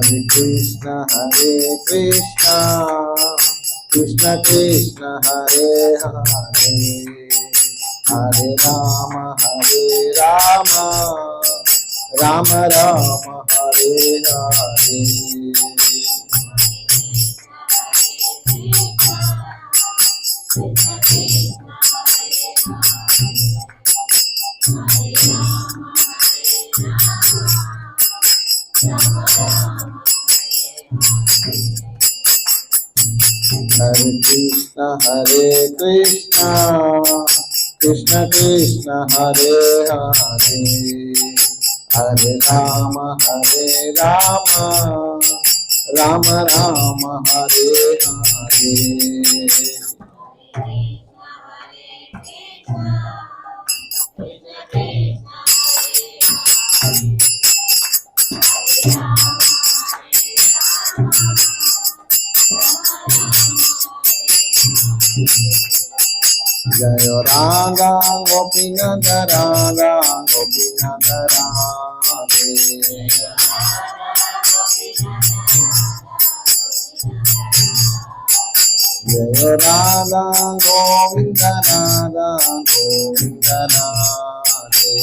Hare Krishna, Krishna Krishna Hare Hare, Hare Rama, Rama Rama Hare Hare. Hare Krishna, Krishna Krishna Hare Hare, Hare Rama, Rama Rama Hare Hare. Jaya Radha Gopinatha Radha Gopinatha Radhe, Jaya Radha Govinda Radha Govinda Radhe,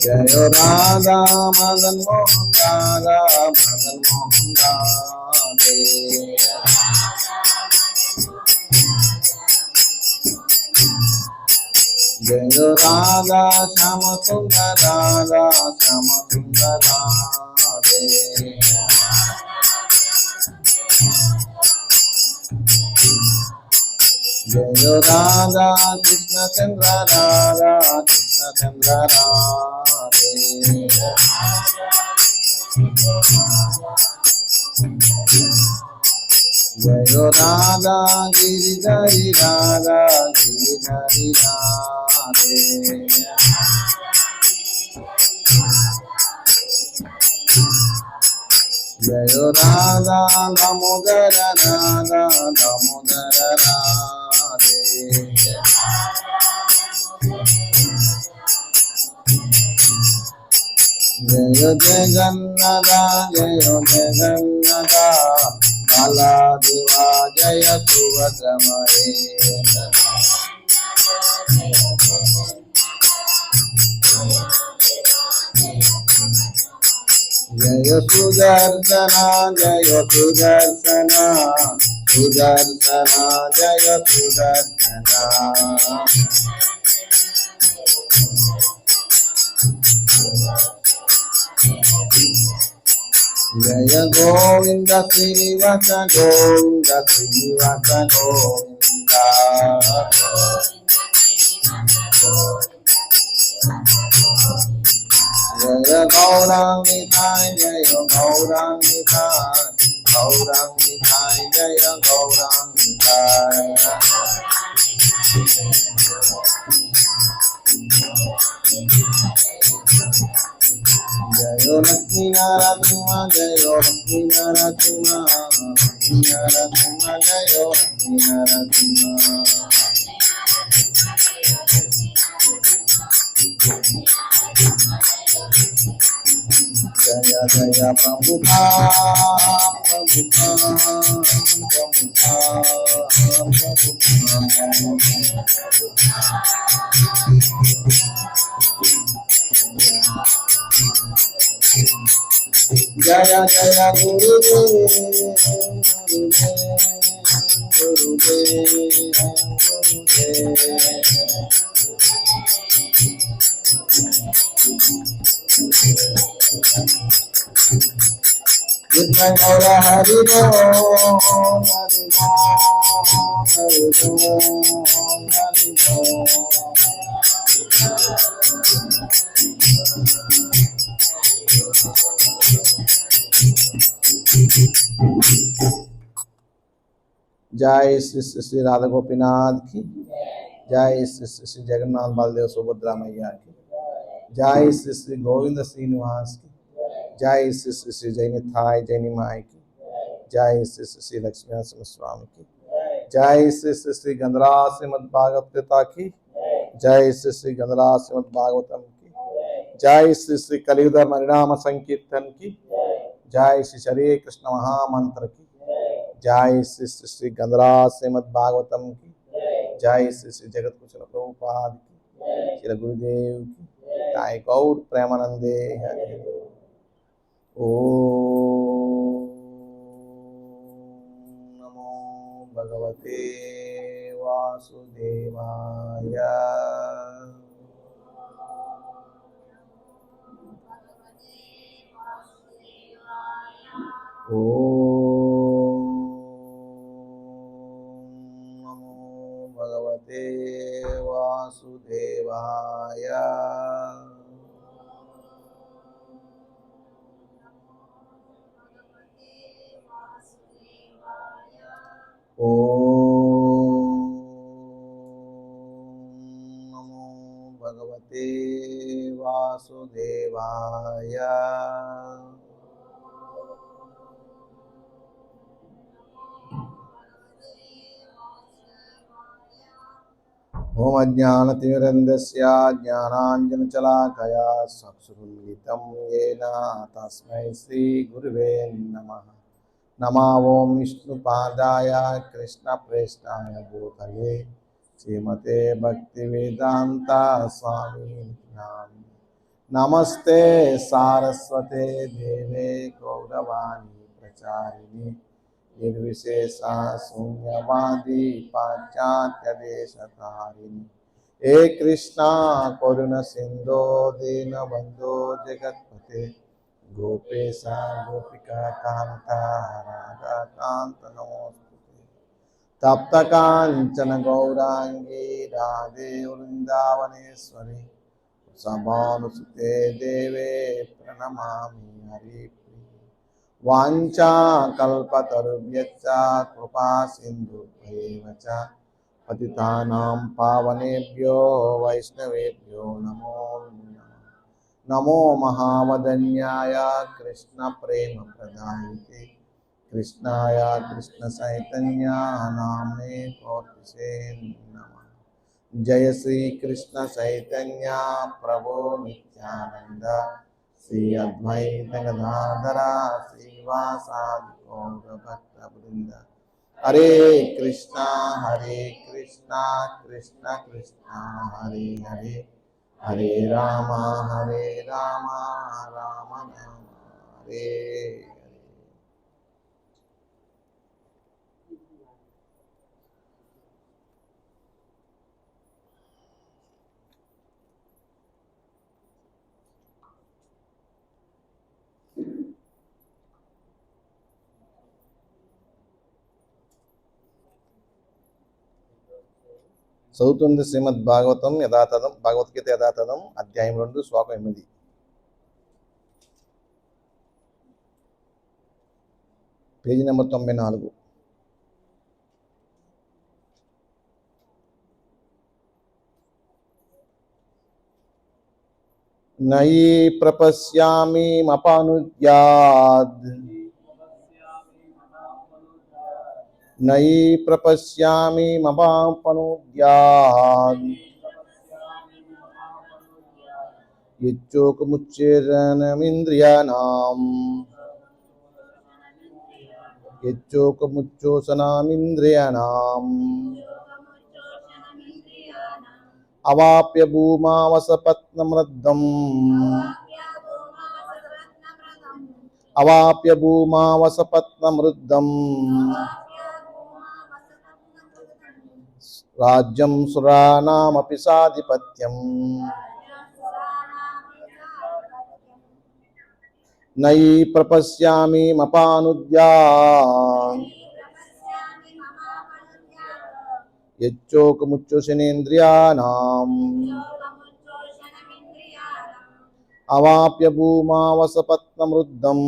Jaya Radha Madan Mohan Radha Madan Mohan Radhe, Jaya Radha Shama Sundar Radha Shama Sundar Radhe, Jaya Radha Krishna Chandra Radha Krishna Chandra Radhe, Jaya Radha Giridhari Radha Giridhari Radhe, Jaya Radha Damodara Radha Damodara Radhe, Jaya Jagannatha Jaya Jagannatha Baladeva Jaya Subhadra Mahesha, Jaya Sudarsana Jaya Sudarsana Sudarsana Jaya Sudarsana, Jaya Govinda Srinivasa Govinda Srinivasa Govinda, Jaya Gaurang Nitai Jaya Gaurang Nitai Gaurang Nitai Jaya Gaurang Nitai, Jaya Lakshmi Narasimha Jaya Lakshmi Narasimha Lakshmi Narasimha Jaya Lakshmi Narasimha, Jaya Jaya Prabhupada Prabhupada Jaya Jaya Gurudev Gurudev Jai Gaura Hari Bol Hari Bol Hari Bol जय श्री श्री राधा गोपीनाथ की, जय श्री श्री जगन्नाथ बलदेव सुभद्रा मैया की, जय श्री श्री गोविंद श्रीनिवास की, जय Shri Shri Shri जैनी Thai जैनी माई की, जय श्री श्री श्री लक्ष्मी नरसिंह स्वामी की, जय श्री श्री श्री गंधराज श्रीमद भागवत पिता की, जय श्री श्री गंधराज श्रीमद् भागवतम की जय, श्री श्री कलियुग हरिनाम संकीर्तन की जय, श्री हरे कृष्ण महामंत्र की जय, श्री श्री श्री गंधराज श्रीमद् भागवतम की जय, श्री श्री जगत कुशल प्रभुपाद की, श्री गुरुदेव की, जय गौर प्रेमानंदे हरि। ओम नमो भगवते वासुदेवाय। ओम नमो भगवते वासुदेवाय। ओम नमो भगवते वासुदेवाय। ओम अज्ञानतिमिरन्धस्य ज्ञानाञ्जनशलाकया चक्षुरुन्मिलितं येन तस्मै श्रीगुरुवे नमः। नमो ओं विष्णुपादाय कृष्णप्रेष्ठाय भूतले श्रीमते भक्तिवेदान्ता स्वामी नामिने। नमस्ते सारस्वते देवे गौरवाणी प्रचारिणे निर्विशेषा शून्यवादी पाश्चात्यदेशतारिणी। हे कृष्णा करुण सिंधो दीनबंधो जगत्पते गोपेशा गोपिका कांता राधा कांत नमोस्तुते। तप्त कांचन गौरांगी राधे वृंदावनेश्वरी सभानुसुते देवे प्रणमामि हरिप्रिये। वाञ्छाकल्पतरुभ्यश्च कृपा सिन्धुभ्येव च पतितानां पावनेभ्यो वैष्णवेभ्यो नमो नमः। नमो महावदन्याय कृष्णप्रेमप्रदायते कृष्णाय कृष्णचैतन्य नाम्ने गौरसे नमः। जय श्री कृष्ण चैतन्य प्रभु नित्यानंद श्री अद्वैत गदाधर श्रीवासादि गौरभक्तवृंद। हरे कृष्णा कृष्णा कृष्णा हरे हरे, हरे राम राम राम हरे हरे। చదువుతుంది శ్రీమద్ భాగవతం యథాతథం, భగవద్గీత యథాతథం, అధ్యాయం 2 శ్లోకం 8. Page number 94. నయి ప్రపశ్యామి మపానుద్యాద్, నయి ప్రపశ్యామి మపానుద్యాద్ యచ్చోకముచ్చేరణమింద్రియాణం, యచ్చోకముచ్చోషణమింద్రియాణం అవాప్య భూమావసపత్నమృద్ధం, అవాప్య భూమావసపత్నమృద్ధం రాజ్యం సురాణామపి సాధిపత్యం. నయి ప్రపశ్యామి మపానుద్యాన్ యచ్చోకముచ్చోషణేంద్రియాణం అవాప్య భూమావసపత్నమృద్ధం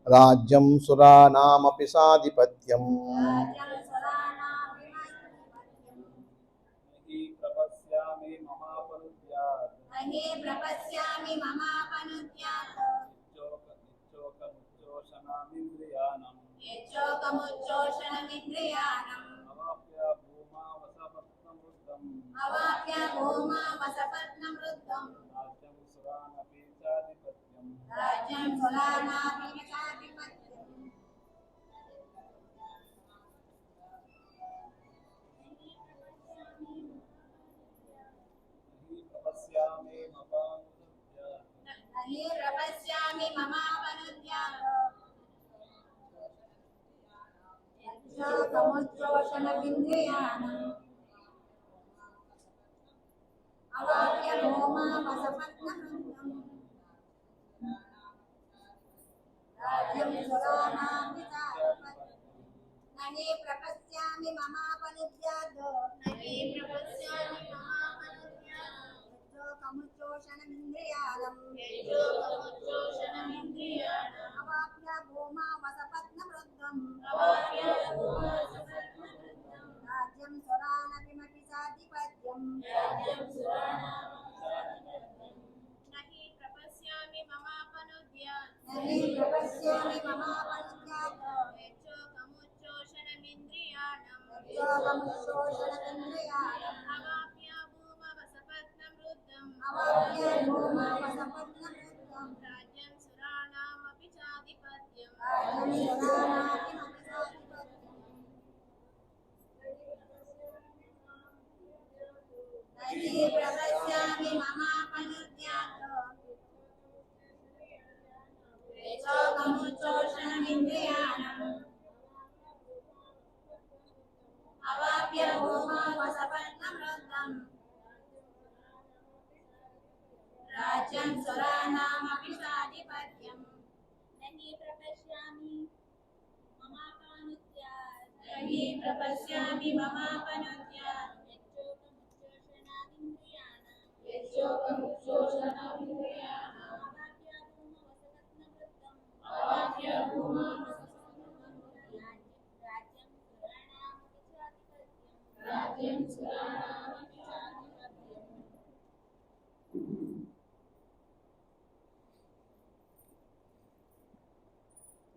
రాజ్యం సురాణామపి సాధిపత్యం.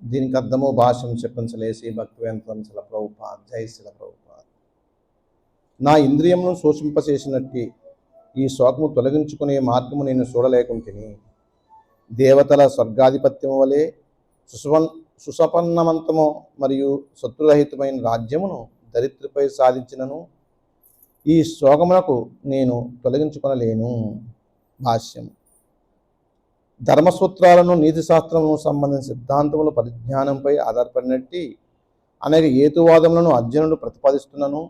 దీనికి అర్థము భాష్యం చెప్పంచలేసి భక్తివేంతం శిల ప్రభుపాద్. జై శిల ప్రభుపాద్. నా ఇంద్రియమును శోషింపచేసినట్టి ఈ శోకము తొలగించుకునే మార్గము నేను చూడలేకుంటుని. దేవతల స్వర్గాధిపత్యము వలె సుసపన్నవంతము మరియు శత్రురహితమైన రాజ్యమును దరిద్రపై సాధించినను ఈ శోకమునకు నేను తొలగించుకొనలేను. భాష్యం. ధర్మసూత్రాలను నీతి శాస్త్రమును సంబంధించిన సిద్ధాంతముల పరిజ్ఞానంపై ఆధారపడినట్టి అనేక హేతువాదములను అర్జునుడు ప్రతిపాదిస్తున్నాను.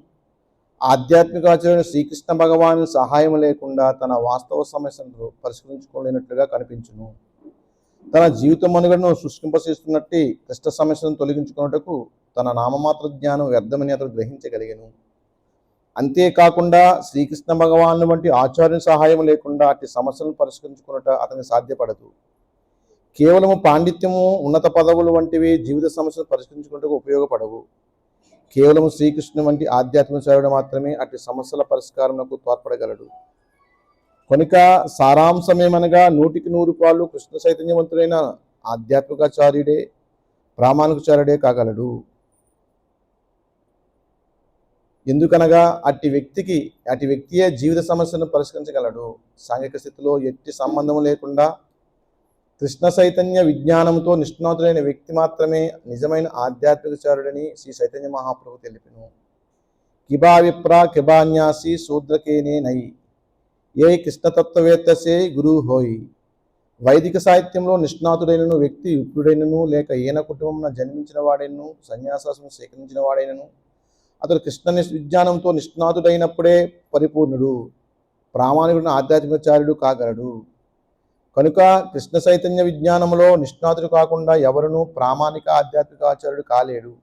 ఆధ్యాత్మికాచార్యుడు శ్రీకృష్ణ భగవాను సహాయం లేకుండా తన వాస్తవ సమస్యను పరిష్కరించుకోలేనట్లుగా కనిపించును. తన జీవిత మనుగడను శుష్కింపచేస్తున్నట్టు కష్ట సమస్యను తొలగించుకున్నట్టుకు తన నామమాత్ర జ్ఞానం వ్యర్థమని అతడు గ్రహించగలిగాను. అంతేకాకుండా శ్రీకృష్ణ భగవాను వంటి ఆచార్యుని సహాయం లేకుండా అట్టి సమస్యలను పరిష్కరించుకున్నట అతనికి సాధ్యపడదు. కేవలము పాండిత్యము, ఉన్నత పదవులు వంటివి జీవిత సమస్యను పరిష్కరించుకున్నట్టుకు ఉపయోగపడవు. కేవలము శ్రీకృష్ణు వంటి ఆధ్యాత్మికాచార్యుడు మాత్రమే అట్టి సమస్యల పరిష్కారంకు తోడ్పడగలడు. కనుక సారాంశమేమనగా 100% కృష్ణ చైతన్యవంతుడైన ఆధ్యాత్మికాచార్యుడే ప్రామాణికాచార్యుడే కాగలడు. ఎందుకనగా అట్టి వ్యక్తియే జీవిత సమస్యను పరిష్కరించగలడు. సాంఘిక స్థితిలో ఎట్టి సంబంధం లేకుండా కృష్ణ చైతన్య విజ్ఞానంతో నిష్ణాతుడైన వ్యక్తి మాత్రమే నిజమైన ఆధ్యాత్మికాచార్యుడని శ్రీ చైతన్య మహాప్రభు తెలిపిను. కిబా విప్ర కిబాన్యాసి శూద్రకేనే నై ఏ కృష్ణతత్వవేత్తసే గురు హోయి. వైదిక సాహిత్యంలో నిష్ణాతుడైనను వ్యక్తి విప్రుడైనను లేక ఈయన కుటుంబం జన్మించిన వాడైనను సన్యాసాసం స్వీకరించిన వాడైనను అతడు కృష్ణ విజ్ఞానంతో నిష్ణాతుడైనప్పుడే పరిపూర్ణుడు, ప్రామాణికుడిని ఆధ్యాత్మికాచార్యుడు కాగలడు. కనుక కృష్ణ చైతన్య విజ్ఞానంలో నిష్ణాతుడు కాకుండా ఎవరునూ ప్రామాణిక ఆధ్యాత్మికాచార్యుడు కాలేడు.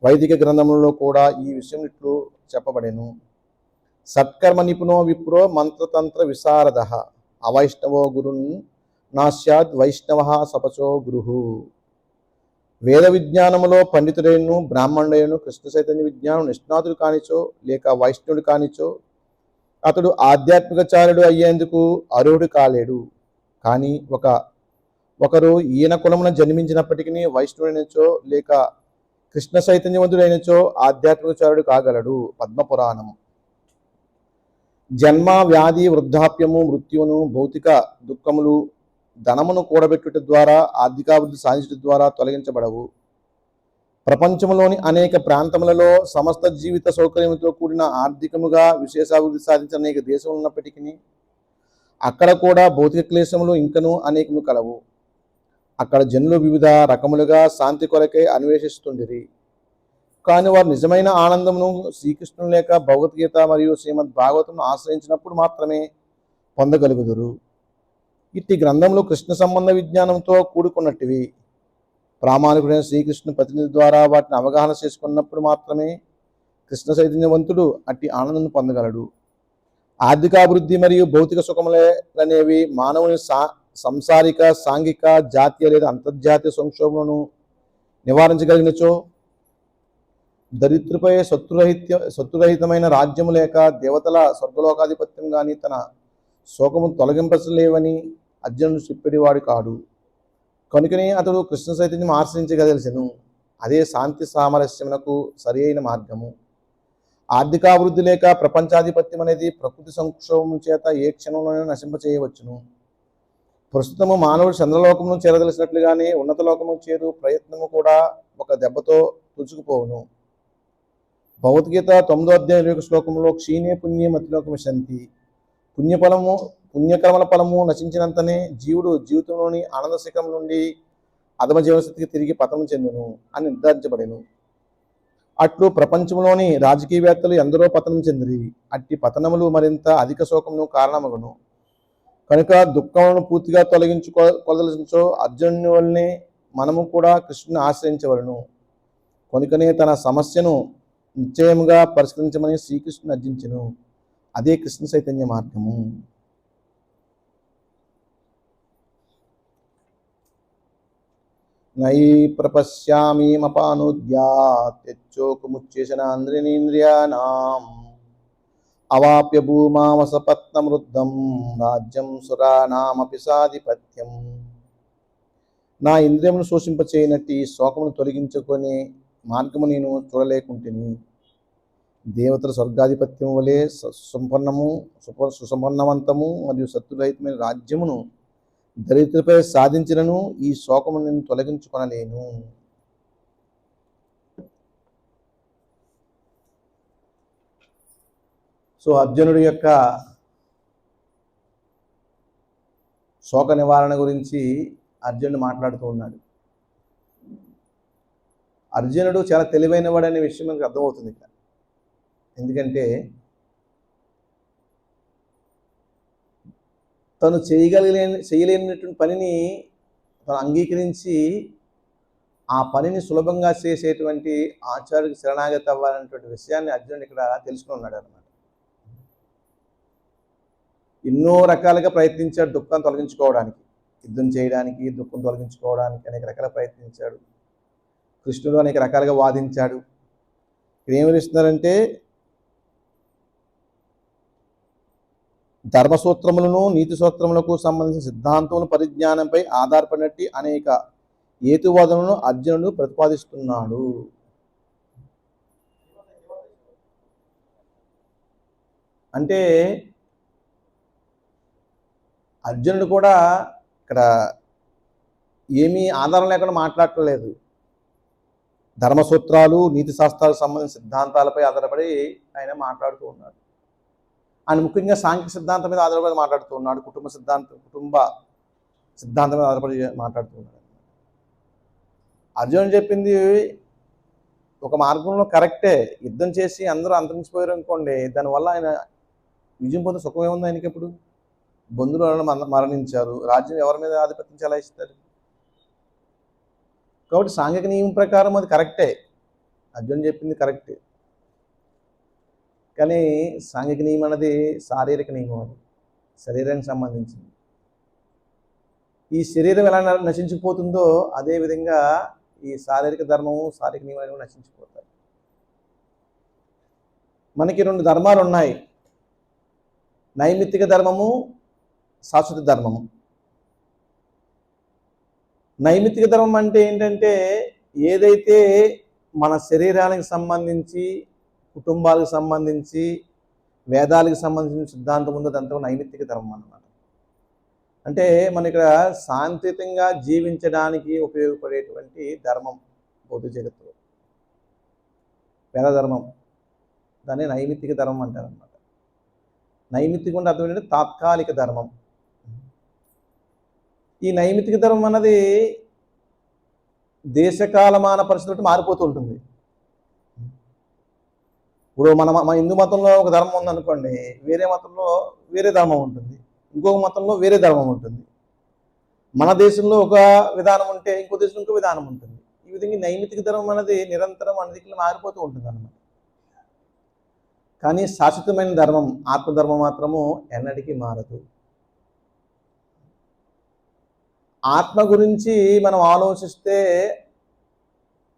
వైదిక గ్రంథములలో కూడా ఈ విషయం ఇట్లు చెప్పబడెను. సత్కర్మ నిపుణో విప్రో మంత్రతంత్ర విశారద అవైష్ణవో గురున్ నాస్యాద్ వైష్ణవ సపచో గురు. వేద విజ్ఞానములో పండితుడైనను బ్రాహ్మణుడైనను కృష్ణ చైతన్య విజ్ఞానం నిష్ణాతుడు కానిచో లేక వైష్ణవుడు కానిచో అతడు ఆధ్యాత్మికాచార్యుడు అయ్యేందుకు అర్హుడు కాలేడు. కానీ ఒకరు ఈయన కులమున జన్మించినప్పటికీ వైష్ణవుడైనచో లేక కృష్ణ చైతన్యవంతుడైనచో ఆధ్యాత్మికాచార్యుడు కాగలడు. పద్మపురాణం. జన్మ, వ్యాధి, వృద్ధాప్యము, మృత్యువును, భౌతిక దుఃఖములు ధనమును కూడబెట్టుట ద్వారా, ఆర్థికాభివృద్ధి సాధించడం ద్వారా తొలగించబడవు. ప్రపంచంలోని అనేక ప్రాంతములలో సమస్త జీవిత సౌకర్యంతో కూడిన ఆర్థికముగా విశేషాభివృద్ధి సాధించిన అనేక దేశములు ఉన్నప్పటికీ అక్కడ కూడా భౌతిక క్లేశములు ఇంకనూ అనేకము కలవు. అక్కడ జనులు వివిధ రకములుగా శాంతి కొరకై అన్వేషిస్తుండిరి. కానీ వారు నిజమైన ఆనందమును శ్రీకృష్ణుని లేక భగవద్గీత మరియు శ్రీమద్ భాగవతమును ఆశ్రయించినప్పుడు మాత్రమే పొందగలుగుదురు. ఇట్టి గ్రంథములు కృష్ణ సంబంధ విజ్ఞానంతో కూడుకున్నట్టువి. ప్రామాణికుడైన శ్రీకృష్ణ ప్రతినిధి ద్వారా వాటిని అవగాహన చేసుకున్నప్పుడు మాత్రమే కృష్ణ చైతన్యవంతుడు అట్టి ఆనందం పొందగలడు. ఆర్థికాభివృద్ధి మరియు భౌతిక సుఖములనేవి మానవుని సంసారిక, సాంఘిక, జాతీయ లేదా అంతర్జాతీయ సంక్షోభములను నివారించగలిగినచో దరిద్రపై శత్రురహితమైన రాజ్యము లేక దేవతల స్వర్గలోకాధిపత్యం కానీ తన శోకము తొలగింపలేవని అర్జునుడు చెప్పేవాడు కాడు. కనుకనే అతడు కృష్ణ చైతన్యం ఆశ్రయించగలిసెను. అదే శాంతి సామరస్యమునకు సరి అయిన మార్గము. ఆర్థికాభివృద్ధి లేక ప్రపంచాధిపత్యం అనేది ప్రకృతి సంక్షోభం చేత ఏ క్షణంలోనే నశింపచేయవచ్చును. ప్రస్తుతము మానవుడు చంద్రలోకమును చేరదలిసినట్లుగానే ఉన్నత లోకము చేరు ప్రయత్నము కూడా ఒక దెబ్బతో తుడుచుకుపోవును. భగవద్గీత 9వ అధ్యాయం 21వ శ్లోకంలో క్షీణే పుణ్యే మతిలోకము శాంతి. పుణ్యకర్మల ఫలము నశించినంతనే జీవుడు జీవితంలోని ఆనంద శిఖరం నుండి అధమ జీవనస్థితికి తిరిగి పతనం చెందును అని నిర్ధారించబడెను. అట్లు ప్రపంచంలోని రాజకీయవేత్తలు ఎందరో పతనం చెందిరి. అట్టి పతనములు మరింత అధిక శోకమును కారణమగును. కనుక దుఃఖములను పూర్తిగా తొలగించుకోదలిచో అర్జునుని వల్లనే మనము కూడా కృష్ణుని ఆశ్రయించవలను. కనుకనే తన సమస్యను నిశ్చయముగా పరిష్కరించమని శ్రీకృష్ణుని అర్జించెను. అదే కృష్ణ చైతన్య మార్గము. నై ప్రపశ్యామీమపానుద్యాత్యచ్చోకముచ్చేషణాంద్రియనేంద్రియాణాం అవాప్య భూమావసపత్నమృద్ధం రాజ్యం సురానామపి సాధిపత్యం. నా ఇంద్రియమును శోషింపచేయనట్టి శోకమును తొలగించుకునే మార్గము నేను చూడలేకుంటుని. దేవతల స్వర్గాధిపత్యం వలె సుసంపన్నవంతము మరియు శత్రురహితమైన రాజ్యమును దరిద్రపై సాధించినను ఈ శోకము నేను తొలగించుకొనలేను. సో అర్జునుడి యొక్క శోక నివారణ గురించి అర్జునుడు మాట్లాడుతూ ఉన్నాడు. అర్జునుడు చాలా తెలివైన వాడనే విషయం మనకు అర్థమవుతుంది ఇక్కడ. ఎందుకంటే తను చేయలేనటువంటి పనిని తను అంగీకరించి ఆ పనిని సులభంగా చేసేటువంటి ఆచార్యుడికి శరణాగతి అవ్వాలనేటువంటి విషయాన్ని అర్జునుడు ఇక్కడ తెలుసుకుని ఉన్నాడు అన్నమాట. ఎన్నో రకాలుగా ప్రయత్నించాడు దుఃఖం తొలగించుకోవడానికి, యుద్ధం చేయడానికి, దుఃఖం తొలగించుకోవడానికి అనేక రకాల ప్రయత్నించాడు. కృష్ణుడు అనేక రకాలుగా వాదించాడు. ఇక్కడ ఏమి ఇస్తున్నారంటే ధర్మసూత్రములను, నీతి సూత్రములకు సంబంధించిన సిద్ధాంతముల పరిజ్ఞానంపై ఆధారపడినట్టు అనేక హేతువాదములను అర్జునుడు ప్రతిపాదిస్తున్నాడు. అంటే అర్జునుడు కూడా ఇక్కడ ఏమీ ఆధారం లేకుండా మాట్లాడలేదు. ధర్మసూత్రాలు, నీతి శాస్త్రాలకు సంబంధించిన సిద్ధాంతాలపై ఆధారపడి ఆయన మాట్లాడుతూ ఉన్నాడు. ఆయన ముఖ్యంగా సాంఘిక సిద్ధాంతం మీద ఆధారపడి మాట్లాడుతూ ఉన్నాడు. కుటుంబ సిద్ధాంతం మీద ఆధారపడి మాట్లాడుతూ ఉన్నాడు. అర్జునుడు చెప్పింది ఒక మార్గంలో కరెక్టే. యుద్ధం చేసి అందరూ అంతరించిపోయారు అనుకోండి, దానివల్ల ఆయన విజయం పొందే సుఖం ఏముంది ఆయనకి? ఎప్పుడు బంధువులు మరణించారు, రాజ్యం ఎవరి మీద ఆధిపత్యం చెలాయిస్తారు? కాబట్టి సాంఘిక నియమం ప్రకారం అది కరెక్టే, అర్జునుడు చెప్పింది కరెక్టే. కానీ సాంఘిక నియమం అనేది శారీరక నియమం, అది శరీరానికి సంబంధించింది. ఈ శరీరం ఎలా నశించిపోతుందో అదేవిధంగా ఈ శారీరక ధర్మము, శారీరక నియమాలు నశించిపోతాయి. మనకి 2 ధర్మాలు ఉన్నాయి, నైమిత్తిక ధర్మము, శాశ్వత ధర్మము. నైమిత్తిక ధర్మం అంటే ఏంటంటే ఏదైతే మన శరీరానికి సంబంధించి, కుటుంబాలకు సంబంధించి, వేదాలకు సంబంధించిన సిద్ధాంతం ఉందో అదంతా నైమిత్తిక ధర్మం అన్నమాట. అంటే మన ఇక్కడ శాంతియుతంగా జీవించడానికి ఉపయోగపడేటువంటి ధర్మం భౌతిక జగత్తులో వేద ధర్మం, దాన్ని నైమిత్తిక ధర్మం అంటారు అనమాట. నైమిత్తిక అంటే అర్థం ఏంటంటే తాత్కాలిక ధర్మం. ఈ నైమిత్తిక ధర్మం అన్నది దేశకాలమాన పరిస్థితులు మారిపోతూ ఉంటుంది. ఇప్పుడు మన హిందూ మతంలో ఒక ధర్మం ఉందనుకోండి, వేరే మతంలో వేరే ధర్మం ఉంటుంది, ఇంకొక మతంలో వేరే ధర్మం ఉంటుంది. మన దేశంలో ఒక విధానం ఉంటే ఇంకో దేశంలో ఇంకో విధానం ఉంటుంది. ఈ విధంగా నైమిత్తిక ధర్మం అనేది నిరంతరం అన్నిటికీ మారిపోతూ ఉంటుంది అన్నమాట. కానీ శాశ్వతమైన ధర్మం ఆత్మధర్మం మాత్రము ఎన్నటికీ మారదు. ఆత్మ గురించి మనం ఆలోచిస్తే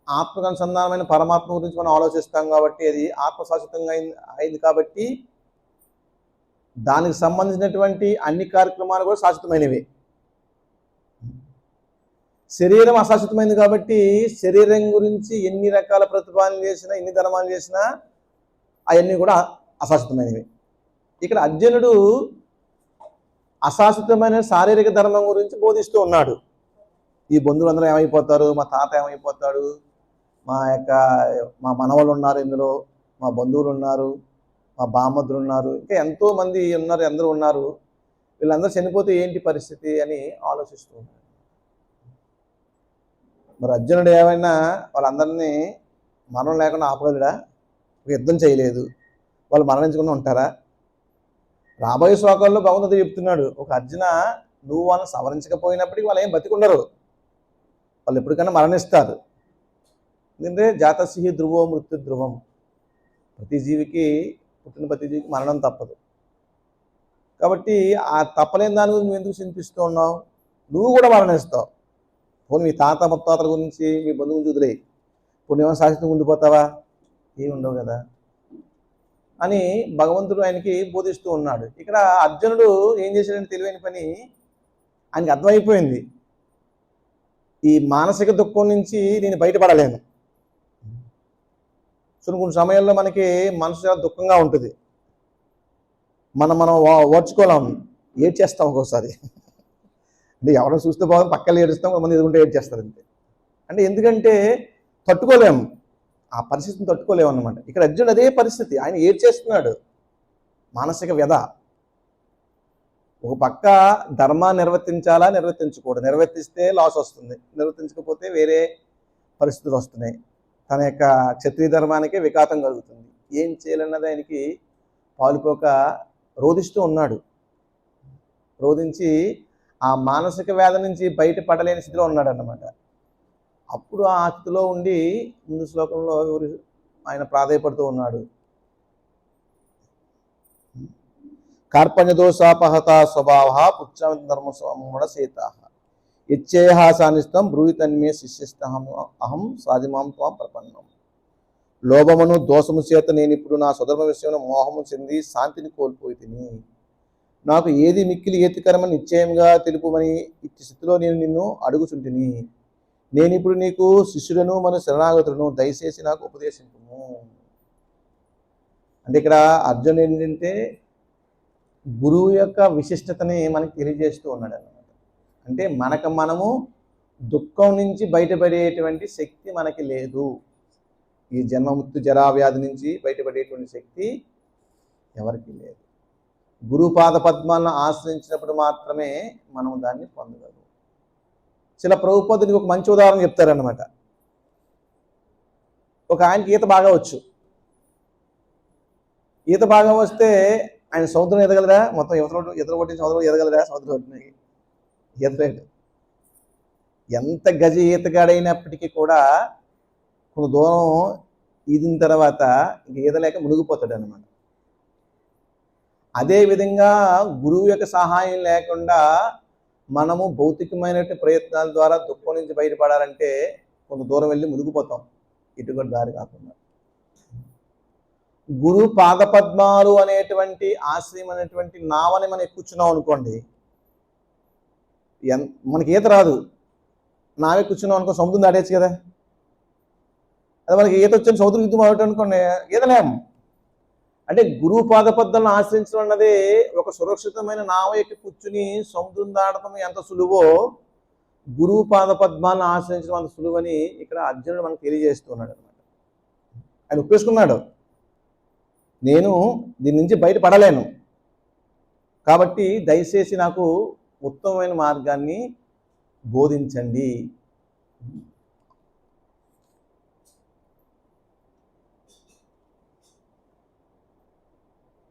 ఆత్మకు అనుసంధానమైన పరమాత్మ గురించి మనం ఆలోచిస్తాం కాబట్టి అది ఆత్మ శాశ్వతంగా అయింది కాబట్టి దానికి సంబంధించినటువంటి అన్ని కార్యక్రమాలు కూడా శాశ్వతమైనవి. శరీరం అశాశ్వతమైంది కాబట్టి శరీరం గురించి ఎన్ని రకాల ప్రతిపాదన చేసినా ఎన్ని ధర్మాలు చేసినా అవన్నీ కూడా అశాశ్వతమైనవి. ఇక్కడ అర్జునుడు అశాశ్వతమైన శారీరక ధర్మం గురించి బోధిస్తూ ఉన్నాడు. ఈ బంధువులందరూ ఏమైపోతారు, మా తాత ఏమైపోతాడు, మా మనవలు ఉన్నారు, ఇందులో మా బంధువులు ఉన్నారు, మా బామ్మద్దులు ఉన్నారు, ఇంకా ఎంతోమంది ఉన్నారు, అందరూ ఉన్నారు, వీళ్ళందరూ చనిపోతే ఏంటి పరిస్థితి అని ఆలోచిస్తూ ఉన్నారు. మరి అర్జునుడు ఏమైనా వాళ్ళందరినీ మరణం లేకుండా ఆపగలడా? యుద్ధం చేయలేదు, వాళ్ళు మరణించకుండా ఉంటారా? రాబోయే శ్లోకాల్లో భగవంతుడు చెప్తున్నాడు, ఒక అర్జున నువ్వు వాళ్ళని సవరించకపోయినప్పటికీ వాళ్ళు ఏం బతికుండరు, వాళ్ళు ఎప్పటికైనా మరణిస్తారు. ఎందుకంటే జాతస్య ధ్రువో మృత్యు ధ్రువం, ప్రతి జీవికి పుట్టిన ప్రతి జీవికి మరణం తప్పదు. కాబట్టి ఆ తప్పలేని దాని గురించి నువ్వు ఎందుకు చింతిస్తూ ఉన్నావు? నువ్వు కూడా మరణిస్తావు. పోనీ మీ తాత ముత్తాతల గురించి మీ బంధువు గురించి వదిలేయి, ఇప్పుడు ఏమైనా శాశ్వతంగా ఉండిపోతావా? ఏమి ఉండవు కదా అని భగవంతుడు ఆయనకి బోధిస్తూ ఉన్నాడు. ఇక్కడ అర్జునుడు ఏం చేశాడని తెలివైన పని ఆయనకి అర్థమైపోయింది. ఈ మానసిక దుఃఖం నుంచి నేను బయటపడలేను. కొన్ని సమయాల్లో మనకి మనసు చాలా దుఃఖంగా ఉంటుంది, మనం ఓర్చుకోలేం, ఏడ్చేస్తాం ఒక్కోసారి. అంటే ఎవరైనా చూస్తే బాగుంది పక్కన ఏడుస్తాం, కొంతమంది ఎదుగుంటే ఏడ్చేస్తారు అంతే. అంటే ఎందుకంటే తట్టుకోలేము, ఆ పరిస్థితిని తట్టుకోలేము అన్నమాట. ఇక్కడ అర్జునుడు అదే పరిస్థితి, ఆయన ఏడ్చేస్తున్నాడు, మానసిక వ్యధ. ఒక పక్క ధర్మాన్ని నిర్వర్తించాలా, నిర్వర్తించకూడదు, నిర్వర్తిస్తే లాస్ వస్తుంది, నిర్వర్తించకపోతే వేరే పరిస్థితులు వస్తున్నాయి, తన యొక్క క్షత్రియ ధర్మానికే విఘాతం కలుగుతుంది. ఏం చేయాలన్నది ఆయనకి పాలుపోక రోధిస్తూ ఉన్నాడు. రోధించి ఆ మానసిక వేద నుంచి బయటపడలేని స్థితిలో ఉన్నాడు అన్నమాట. అప్పుడు ఆ స్థితిలో ఉండి ముందు శ్లోకంలో ఆయన ప్రాధాయపడుతూ ఉన్నాడు. కార్పణ్యదోషాపహత స్వభావ పుచ్చ ధర్మసీత ఇచ్చేహాసానిస్తం బ్రూయితన్మే శిష్యస్థం అహం సాధిమాం త్వం ప్రపన్నం. లోభమును దోషము చేత నేను ఇప్పుడు నా స్వధర్మ విషయంలో మోహము చెంది శాంతిని కోల్పోయి తిని, నాకు ఏది మిక్కిలి ఏతికరమని నిశ్చయంగా తెలుపుమని ఇట్టి స్థితిలో నేను నిన్ను అడుగుచుంటిని. నేను ఇప్పుడు నీకు శిష్యులను మన శరణాగతులను దయచేసి నాకు ఉపదేశించుము. అంటే ఇక్కడ అర్జునుడు ఏంటంటే గురువు యొక్క విశిష్టతని మనకి తెలియజేస్తూ ఉన్నాడు అన్నమాట. అంటే మనము దుఃఖం నుంచి బయటపడేటువంటి శక్తి మనకి లేదు. ఈ జన్మమృత్యు జరావ్యాధి నుంచి బయటపడేటువంటి శక్తి ఎవరికి లేదు. గురుపాద పద్మాలను ఆశ్రయించినప్పుడు మాత్రమే మనం దాన్ని పొందగలం. శిల ప్రభుపాదునికి ఒక మంచి ఉదాహరణ చెప్తారన్నమాట. ఒక ఆయనకి ఈత బాగా వచ్చు, ఈత బాగా వస్తే ఆయన సముద్రం ఎదగలరా? మొత్తం ఇతర కొట్టిన సముద్రం ఎదగలరా? సముద్రం ఈతలేడు. ఎంత గజ ఈతగాడైనప్పటికీ కూడా కొంత దూరం ఈదిన తర్వాత ఇంక ఈదలేక మునిగిపోతాడు అన్నమాట. అదేవిధంగా గురువు యొక్క సహాయం లేకుండా మనము భౌతికమైన ప్రయత్నాల ద్వారా దుఃఖం నుంచి బయటపడాలంటే కొంత దూరం వెళ్ళి మునిగిపోతాం, ఇటువంటి దారి కాకుండా. గురు పాదపద్మాలు అనేటువంటి ఆశ్రయం అనేటువంటి నావని మనం ఎక్కుచున్నాం అనుకోండి, మనకి ఈత రాదు, నావే కూర్చున్నాం అనుకో సముద్రం దాటేచ్చు కదా. అదే మనకి ఈత వచ్చిన సముద్రం యుద్ధం అవటం అనుకోండి ఈతలేము. అంటే గురువు పాదపద్మలను ఆశ్రయించడం అన్నదే ఒక సురక్షితమైన నావ ఎక్కి కూర్చుని సముద్రం దాటడం ఎంత సులువో గురువు పాదపద్మాలను ఆశ్రయించడం అంత సులువని ఇక్కడ అర్జునుడు మనకు తెలియజేస్తున్నాడు అనమాట. ఆయన ఒప్పేసుకున్నాడు, నేను దీని నుంచి బయటపడలేను, కాబట్టి దయచేసి నాకు ఉత్తమమైన మార్గాన్ని బోధించండి.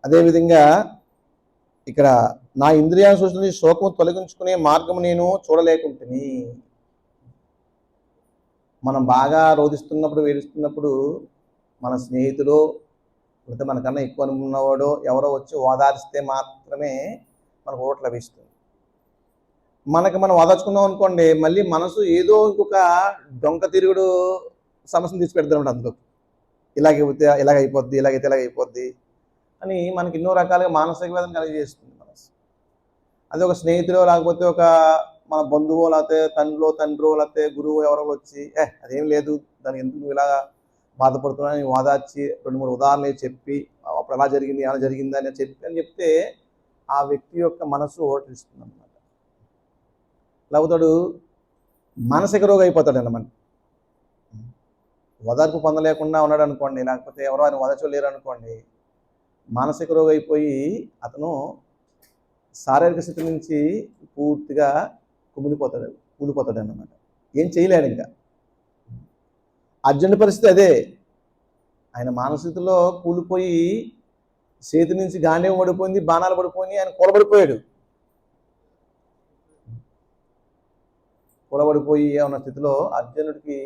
అదేవిధంగా ఇక్కడ నా ఇంద్రియాల సూచన శోకము తొలగించుకునే మార్గం నేను చూడలేకుంటుని. మనం బాగా రోధిస్తున్నప్పుడు వేధిస్తున్నప్పుడు మన స్నేహితుడు లేకపోతే మనకన్నా ఎక్కువ ఉన్నవాడో ఎవరో వచ్చి ఓదార్స్తే మాత్రమే మనకు ఓటు లభిస్తుంది. మనం ఓదార్చుకున్నాం అనుకోండి, మళ్ళీ మనసు ఏదో ఇంకొక డొంక తిరుగుడు సమస్యను తీసిపెడతాం అందులో. ఇలాగైతే ఇలాగైపోద్ది, ఇలాగైతే ఇలాగైపోద్ది అని మనకి ఎన్నో రకాలుగా మానసిక వేదన కలిగజేస్తుంది మనసు. అది ఒక స్నేహితుడో లేకపోతే ఒక మన బంధువో లేకపోతే తండ్రో లేకపోతే గురువు ఎవరో వచ్చి అదేం లేదు, దానికి ఎందుకు నువ్వు ఇలాగా బాధపడుతున్నావు అని ఓదార్చి 2-3 ఉదాహరణలు చెప్పి అప్పుడు ఎలా జరిగింది ఎలా జరిగింది అని చెప్తే ఆ వ్యక్తి యొక్క మనసు ఓటిస్తుంది అన్నమాట. లేకపోతాడు మానసిక రోగి అయిపోతాడు అన్నమాట. ఓదార్పు పొందలేకుండా ఉన్నాడు అనుకోండి, లేకపోతే ఎవరో ఆయన ఓదార్చలేరు అనుకోండి, మానసిక రోగి అయిపోయి అతను శారీరక స్థితి నుంచి పూర్తిగా కూలిపోతాడు అన్నమాట. ఏం చేయలేడు ఇంకా. అర్జునుడి పరిస్థితి అదే. ఆయన మానసికలో కూలిపోయి చేతి నుంచి గాంధీవం పడిపోయింది, బాణాలు పడిపోయి ఆయన కూలబడిపోయాడు. కూలబడిపోయి ఉన్న స్థితిలో అర్జునుడికి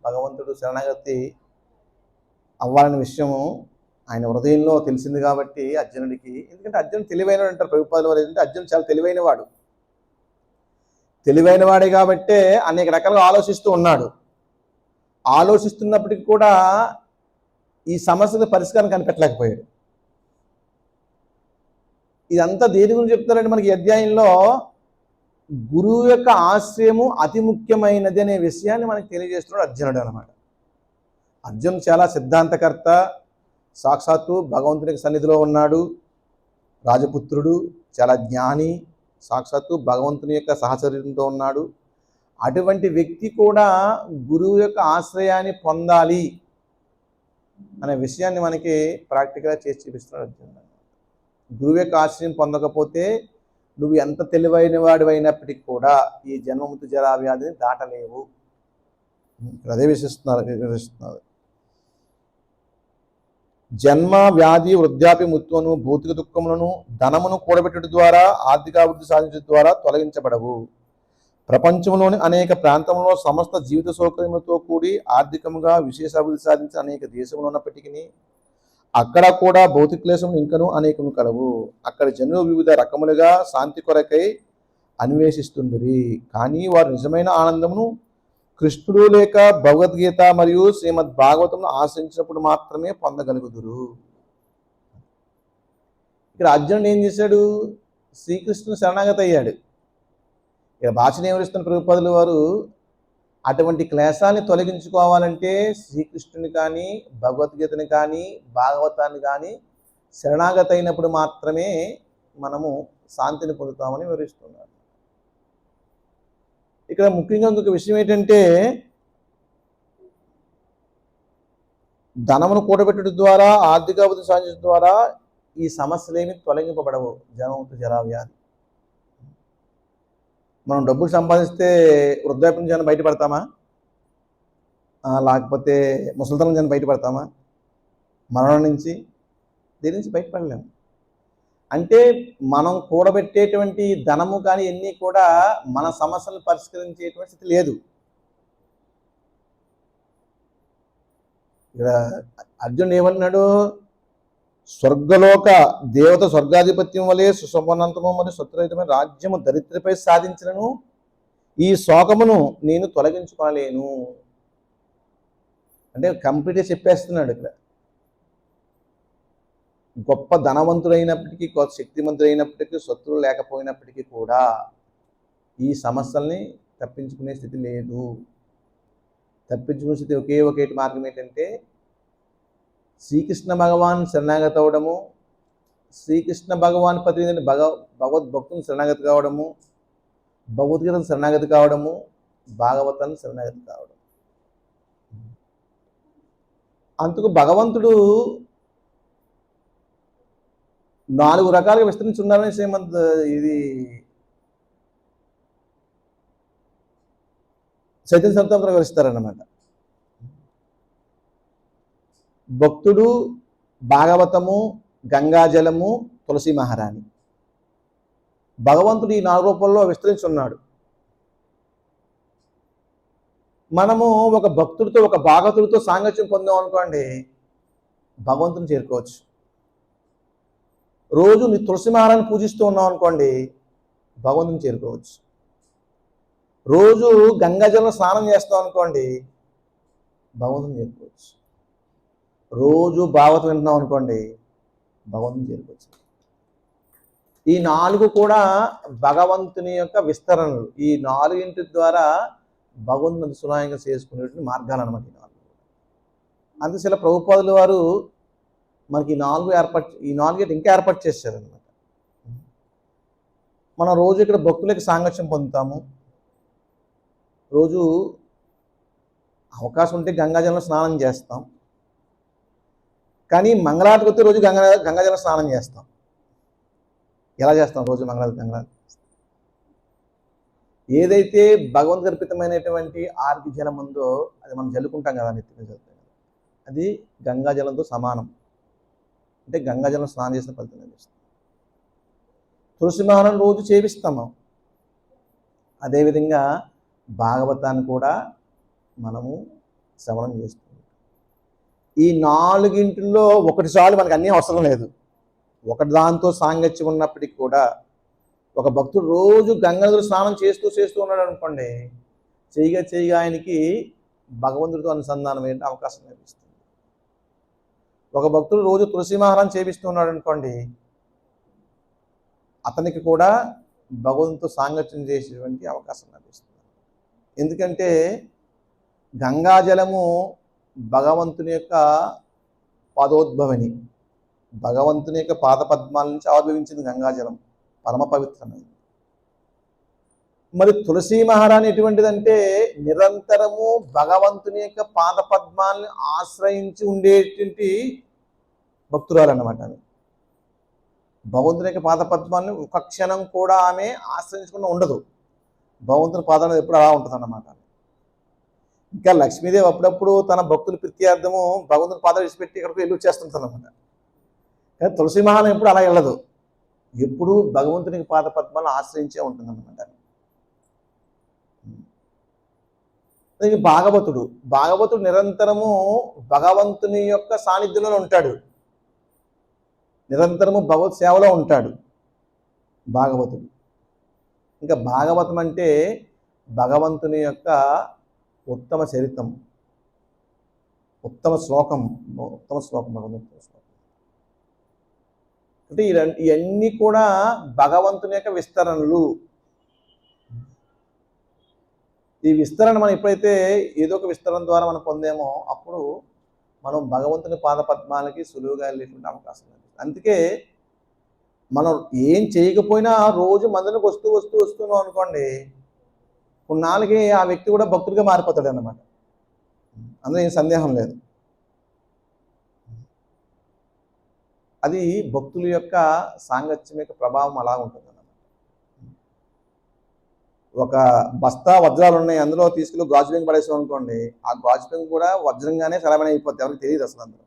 భగవంతుడు శరణాగతి అవ్వాలనే విషయము ఆయన హృదయంలో తెలిసింది కాబట్టి అర్జునుడికి, ఎందుకంటే అర్జునుడు తెలివైనవాడు అంటారు ప్రభుపాదుల వారు. ఏంటంటే అర్జునుడు చాలా తెలివైనవాడే కాబట్టే అనేక రకాలుగా ఆలోచిస్తూ ఉన్నాడు. ఆలోచిస్తున్నప్పటికీ కూడా ఈ సమస్యకు పరిష్కారం కనిపెట్టలేకపోయాడు. ఇదంతా దేని గురించి చెప్తారంటే మనకి అధ్యాయంలో గురువు యొక్క ఆశ్రయము అతి ముఖ్యమైనది అనే విషయాన్ని మనకి తెలియజేస్తున్నాడు అర్జునుడు అనమాట. అర్జునుడు చాలా సిద్ధాంతకర్త, సాక్షాత్తు భగవంతునికి సన్నిధిలో ఉన్నాడు, రాజపుత్రుడు, చాలా జ్ఞాని, సాక్షాత్తు భగవంతుని యొక్క సహచర్యంతో ఉన్నాడు. అటువంటి వ్యక్తి కూడా గురువు యొక్క ఆశ్రయాన్ని పొందాలి అనే విషయాన్ని మనకి ప్రాక్టికల్గా చేసి చూపిస్తున్నాడు అర్జునుడు. గురువు యొక్క ఆశ్రయం పొందకపోతే నువ్వు ఎంత తెలివైన వాడు అయినప్పటికీ కూడా ఈ జన్మమృత్యు జరా వ్యాధిని దాటలేవు. అదే విశ్వసిస్తున్నారు. జన్మ వ్యాధి వృద్ధాప్య మృత్యువును భౌతిక దుఃఖములను ధనమును కూడబెట్టడం ద్వారా ఆర్థికాభివృద్ధి సాధించడం ద్వారా తొలగించబడవు. ప్రపంచంలోని అనేక ప్రాంతంలో సమస్త జీవిత సౌకర్యములతో కూడి ఆర్థికంగా విశేష అభివృద్ధి సాధించిన అనేక దేశములు ఉన్నప్పటికీ అక్కడ కూడా భౌతిక క్లేశములు ఇంకనూ అనేకము కలవు. అక్కడ జనులు వివిధ రకములుగా శాంతి కొరకై అన్వేషిస్తుండ్రి, కానీ వారు నిజమైన ఆనందమును కృష్ణుడు లేక భగవద్గీత మరియు శ్రీమద్ భాగవతంను ఆశ్రయించినప్పుడు మాత్రమే పొందగలుగుదురు. ఇక్కడ అర్జునుడు ఏం చేశాడు? శ్రీకృష్ణుడు శరణాగతి అయ్యాడు. ఇక్కడ భాషను వివరిస్తున్న ప్రభుపాదుల వారు అటువంటి క్లేశాన్ని తొలగించుకోవాలంటే శ్రీకృష్ణుని కానీ భగవద్గీతని కానీ భాగవతాన్ని కానీ శరణాగతి అయినప్పుడు మాత్రమే మనము శాంతిని పొందుతామని వివరిస్తున్నారు. ఇక్కడ ముఖ్యంగా ఇంకొక విషయం ఏంటంటే ధనమును కూడబెట్టడం ద్వారా ఆర్థిక అభివృద్ధి సాధించడం ద్వారా ఈ సమస్యలేమి తొలగింపబడవు. జన్మమృత్యు జరా వ్యాధి. మనం డబ్బులు సంపాదిస్తే వృద్ధాప్యం నుంచి బయటపడతామా? లేకపోతే ముసలితనం నుంచి బయటపడతామా? మరణం నుంచి దేని నుంచి బయటపడలేము. అంటే మనం కూడబెట్టేటువంటి ధనము కానీ ఎన్ని కూడా మన సమస్యలను పరిష్కరించేటువంటి స్థితి లేదు. ఇక్కడ అర్జునుడు ఏమన్నాడు? స్వర్గలోక దేవత స్వర్గాధిపత్యం వలె సుసంపన్నంతము మరియు శత్రురహితమైన రాజ్యము దరిద్రపై సాధించినను ఈ శోకమును నేను తొలగించుకోలేను. అంటే కంప్లీట్గా చెప్పేస్తున్నాడు. ఇక్కడ గొప్ప ధనవంతుడైనప్పటికీ శక్తిమంతుడైనప్పటికీ శత్రువులు లేకపోయినప్పటికీ కూడా ఈ సమస్యల్ని తప్పించుకునే స్థితి లేదు. తప్పించుకునే స్థితి ఒకే మార్గం ఏంటంటే శ్రీకృష్ణ భగవాన్ శరణాగతి అవడము, శ్రీకృష్ణ భగవాన్ ప్రతినిధిని భగవద్భక్తుని శరణాగతి కావడము, భగవద్గీతను శరణాగతి కావడము, భాగవతాన్ని శరణాగతి కావడం. అందుకు భగవంతుడు 4 రకాలుగా విస్తరించి ఉన్నారని శ్రీమంత్ ఇది చైతన్య సరితామృతంలో వివరిస్తారన్నమాట. భక్తుడు, భాగవతము, గంగాజలము, తులసి మహారాణి. భగవంతుడు ఈ 4 రూపాల్లో విస్తరించి ఉన్నాడు. మనము ఒక భక్తుడితో, ఒక భాగవతుడితో సాంగత్యం పొందాం అనుకోండి, భగవంతుని చేరుకోవచ్చు. రోజు నీ తులసి మహారాన్ని పూజిస్తూ ఉన్నాం అనుకోండి, భగవంతుని చేరుకోవచ్చు. రోజు గంగాజలం స్నానం చేస్తాం అనుకోండి, భగవంతుని చేరుకోవచ్చు. రోజు భాగవతం వింటున్నాం అనుకోండి, భగవంతుని చేరుకోవచ్చు. ఈ 4 కూడా భగవంతుని యొక్క విస్తరణలు. ఈ 4 ద్వారా భగవంతుని సునాయంగా చేసుకునేటువంటి మార్గాలు అనమాట ఈ 4. అందుకే ప్రభుపాదుల వారు మనకి ఈ 4 ఇంకా ఏర్పాటు చేశారనమాట. మనం రోజు ఇక్కడ భక్తులకి సాంగత్యం పొందుతాము. రోజు అవకాశం ఉంటే గంగాజలంలో స్నానం చేస్తాం. కానీ మంగళారతికి వస్తే రోజు గంగాజలం స్నానం చేస్తాం. ఎలా చేస్తాం? రోజు మంగళారతి. ఏదైతే భగవంతు అర్పితమైనటువంటి ఆర్తి జలం ఉందో అది మనం జల్లుకుంటాం కదా, నెత్తిన జల్లుతాం. అది గంగాజలంతో సమానం. అంటే గంగాజలం స్నానం చేసిన ఫలితం లభిస్తుంది. తులసి మహారం రోజు చేపిస్తాము. అదేవిధంగా భాగవతాన్ని కూడా మనము శ్రవణం చేస్తాం. ఈ 4 ఒకటి చాలు, మనకు అన్నీ అవసరం లేదు. ఒకటి దాంతో సాంగత్యం ఉన్నప్పటికీ కూడా ఒక భక్తుడు రోజు గంగానదిలో స్నానం చేస్తూ ఉన్నాడు అనుకోండి, చేయగా ఆయనకి భగవంతుడితో అనుసంధానం అయ్యే అవకాశం లభిస్తుంది. ఒక భక్తుడు రోజు తులసి మహారాన్ని చేపిస్తూ ఉన్నాడు అనుకోండి, అతనికి కూడా భగవంతుడితో సాంగత్యం చేసేటువంటి అవకాశం లభిస్తుంది. ఎందుకంటే గంగాజలము భగవంతుని యొక్క పాదోద్భవని, భగవంతుని యొక్క పాదపద్మాల నుంచి ఆవిర్భవించింది గంగాజలం, పరమ పవిత్రమైనది. మరి తులసి మహారాణి ఎటువంటిదంటే నిరంతరము భగవంతుని యొక్క పాదపద్మాలను ఆశ్రయించి ఉండేటువంటి భక్తురాలు అన్నమాట. భగవంతుని యొక్క పాదపద్మాలను ఒక క్షణం కూడా ఆమె ఆశ్రయించకుండా ఉండదు. భగవంతుని పాదాలు ఎప్పుడు అలా ఉంటుంది అన్నమాట. ఇంకా లక్ష్మీదేవి అప్పుడప్పుడు తన భక్తుల ప్రీత్యార్థము భగవంతుని పాదాలు విడిచిపెట్టి ఇక్కడికి వెళ్ళి వచ్చేస్తుంటుంది అన్నమాట. కానీ తులసి మహారాణి ఎప్పుడు అలా వెళ్ళదు. ఎప్పుడు భగవంతునికి పాదపద్మాలను ఆశ్రయించే ఉంటుంది అన్నమాట. భాగవతుడు నిరంతరము భగవంతుని యొక్క సాన్నిధ్యంలో ఉంటాడు, నిరంతరము భగవత్ సేవలో ఉంటాడు భాగవతుడు. ఇంకా భాగవతం అంటే భగవంతుని యొక్క ఉత్తమ చరిత్రం, ఉత్తమ శ్లోకం భగవంతుని శ్లోకం. అంటే ఇవన్నీ కూడా భగవంతుని యొక్క విస్తరణలు. ఈ విస్తరణ మనం ఎప్పుడైతే ఏదో ఒక విస్తరణ ద్వారా మనం పొందేమో అప్పుడు మనం భగవంతుని పాదపద్మాలకి సులువుగా వెళ్ళేటువంటి అవకాశం ఉంది. అందుకే మనం ఏం చేయకపోయినా రోజు మందినికి వస్తున్నాం అనుకోండి, కొన్నాళ్ళకి ఆ వ్యక్తి కూడా భక్తుడిగా మారిపోతాడు అన్నమాట. అందులో ఏం సందేహం లేదు. అది భక్తుల యొక్క సాంగత్యం యొక్క ప్రభావం అలా ఉంటుంది అన్నమాట. ఒక బస్తా వజ్రాలు ఉన్నాయి, అందులో తీసుకుని గాజు పెంకు పడేసాం అనుకోండి, ఆ గాజు పెంకు కూడా వజ్రంగానే చలమణి అయిపోద్ది, ఎవరికి తెలియదు అసలు అందులో.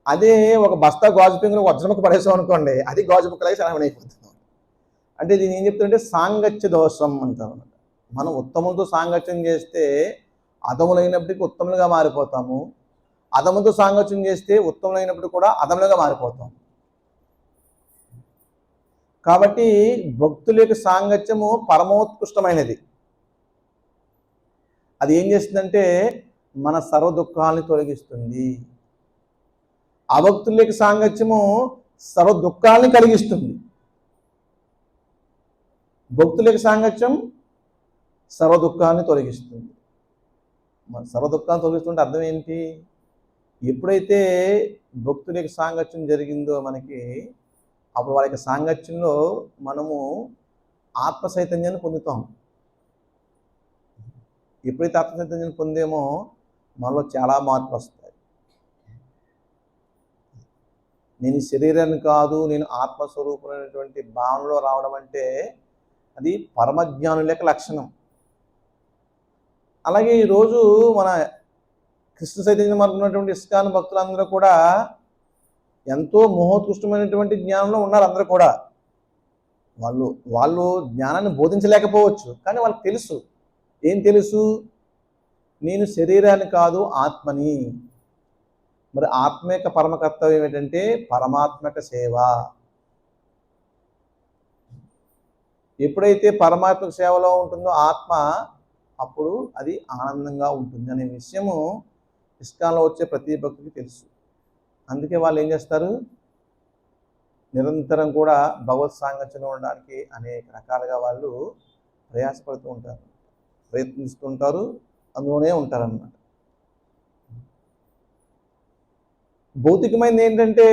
అదే ఒక బస్తా గాజు పెంకును వజ్రముకు పడేసాం అనుకోండి, అది గాజు ముక్కలై చలమణి అయిపోతుంది. అంటే దీన్ని ఏం చెప్తుందంటే సాంగత్య దోషం అంటారు అన్నమాట. మనం ఉత్తములతో సాంగత్యం చేస్తే అధములైనప్పటికీ ఉత్తములుగా మారిపోతాము, అధములతో సాంగత్యం చేస్తే ఉత్తములైనప్పుడు కూడా అధములుగా మారిపోతాం. కాబట్టి భక్తుల యొక్క సాంగత్యము పరమోత్కృష్టమైనది. అది ఏం చేస్తుందంటే మన సర్వ దుఃఖాలని తొలగిస్తుంది. అభక్తుల యొక్క సాంగత్యము సర్వ దుఃఖాలని కలిగిస్తుంది. భక్తుల యొక్క సాంగత్యం సర్వ దుఃఖాన్ని తొలగిస్తుంది. సర్వ దుఃఖాన్ని తొలగిస్తుంటే అర్థం ఏంటి? ఎప్పుడైతే భక్తుల యొక్క సాంగత్యం జరిగిందో మనకి, అప్పుడు వాళ్ళ యొక్క సాంగత్యంలో మనము ఆత్మ చైతన్యాన్ని పొందుతాం. ఎప్పుడైతే ఆత్మ చైతన్యాన్ని పొందేమో మనలో చాలా మార్పులు వస్తాయి. నేను శరీరాన్ని కాదు, నేను ఆత్మస్వరూపమైనటువంటి భావనలో రావడం అంటే అది పరమజ్ఞానుల యొక్క లక్షణం. అలాగే ఈరోజు మన కృష్ణ చైతన్య మార్గంలో ఉన్నటువంటి ఇస్కాన్ భక్తులందరూ కూడా ఎంతో మహోత్కృష్టమైనటువంటి జ్ఞానంలో ఉన్నారు. అందరూ కూడా వాళ్ళు జ్ఞానాన్ని బోధించలేకపోవచ్చు, కానీ వాళ్ళకి తెలుసు. ఏం తెలుసు? నేను శరీరాన్ని కాదు, ఆత్మని. మరి ఆత్మ యొక్క పరమ కర్తవ్యం ఏంటంటే పరమాత్మక సేవ. ఎప్పుడైతే పరమాత్మక సేవలో ఉంటుందో ఆత్మ, అప్పుడు అది ఆనందంగా ఉంటుంది అనే విషయము ఇస్కాన్లో వచ్చే ప్రతి భక్తుడికి తెలుసు. అందుకే వాళ్ళు ఏం చేస్తారు? నిరంతరం కూడా భగవత్ సాంగత్యంలో ఉండడానికి అనేక రకాలుగా వాళ్ళు ప్రయాసపడుతూ ఉంటారు, ప్రయత్నిస్తూ ఉంటారు, అందులోనే ఉంటారన్నమాట. భౌతికమైనది ఏంటంటే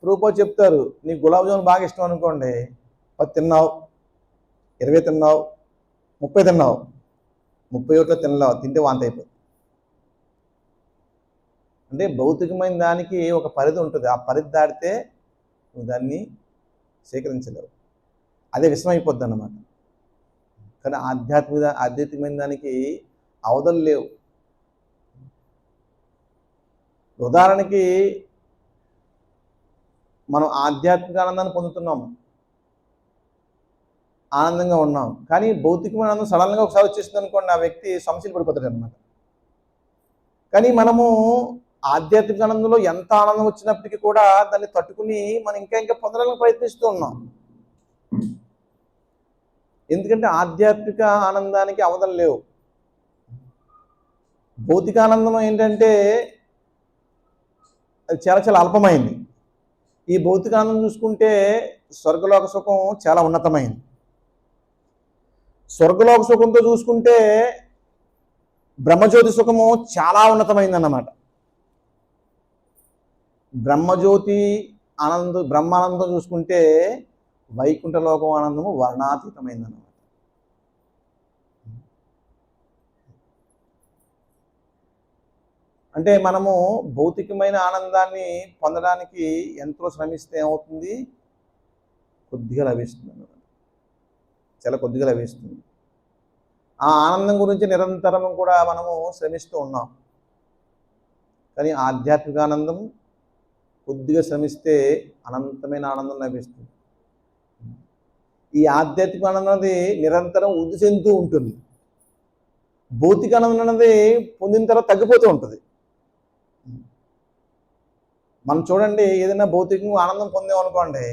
ప్రభుపాదులు చెప్తారు, నీకు గులాబ్ జామున్ బాగా ఇష్టం అనుకోండి, 10 తిన్నావు, 20 తిన్నావు, 30 తిన్నావు, 31 తినలేవు, తింటే వాంతి అయిపోతుంది. అంటే భౌతికమైన దానికి ఒక పరిధి ఉంటుంది. ఆ పరిధి దాటితే నువ్వు దాన్ని స్వీకరించలేవు, అదే విషయం అయిపోద్ది అన్నమాట. కానీ ఆధ్యాత్మికమైన దానికి అవధులు లేవు. ఉదాహరణకి మనం ఆధ్యాత్మిక ఆనందాన్ని పొందుతున్నాము, ఆనందంగా ఉన్నాం. కానీ భౌతికమైన ఆనందం సడన్గా ఒకసారి వచ్చేసింది అనుకోండి, ఆ వ్యక్తి సమస్యలు పడిపోతాడు అనమాట. కానీ మనము ఆధ్యాత్మిక ఆనందంలో ఎంత ఆనందం వచ్చినప్పటికీ కూడా దాన్ని తట్టుకుని మనం ఇంకా పొందడానికి ప్రయత్నిస్తూ ఉన్నాం. ఎందుకంటే ఆధ్యాత్మిక ఆనందానికి అవధులు లేవు. భౌతిక ఆనందం ఏంటంటే అది చాలా చాలా అల్పమైంది. ఈ భౌతిక ఆనందం చూసుకుంటే స్వర్గలోక సుఖం చాలా ఉన్నతమైంది. స్వర్గలోక సుఖంతో చూసుకుంటే బ్రహ్మజ్యోతి సుఖము చాలా ఉన్నతమైంది అన్నమాట. బ్రహ్మజ్యోతి బ్రహ్మానందం చూసుకుంటే వైకుంఠ లోకం ఆనందము వర్ణాతీతమైంది అన్నమాట. అంటే మనము భౌతికమైన ఆనందాన్ని పొందడానికి ఎంతో శ్రమిస్తే ఏమవుతుంది? కొద్దిగా లభిస్తుంది అన్నమాట, చాలా కొద్దిగా లభిస్తుంది. ఆ ఆనందం గురించి నిరంతరం కూడా మనము శ్రమిస్తూ ఉన్నాం. కానీ ఆధ్యాత్మిక ఆనందం కొద్దిగా శ్రమిస్తే అనంతమైన ఆనందం లభిస్తుంది. ఈ ఆధ్యాత్మిక ఆనందం అనేది నిరంతరం వృద్ధి చెందుతూ ఉంటుంది. భౌతిక ఆనందం అనేది పొందిన తర్వాత తగ్గిపోతూ ఉంటుంది. మనం చూడండి, ఏదైనా భౌతికంగా ఆనందం పొందామనుకోండి,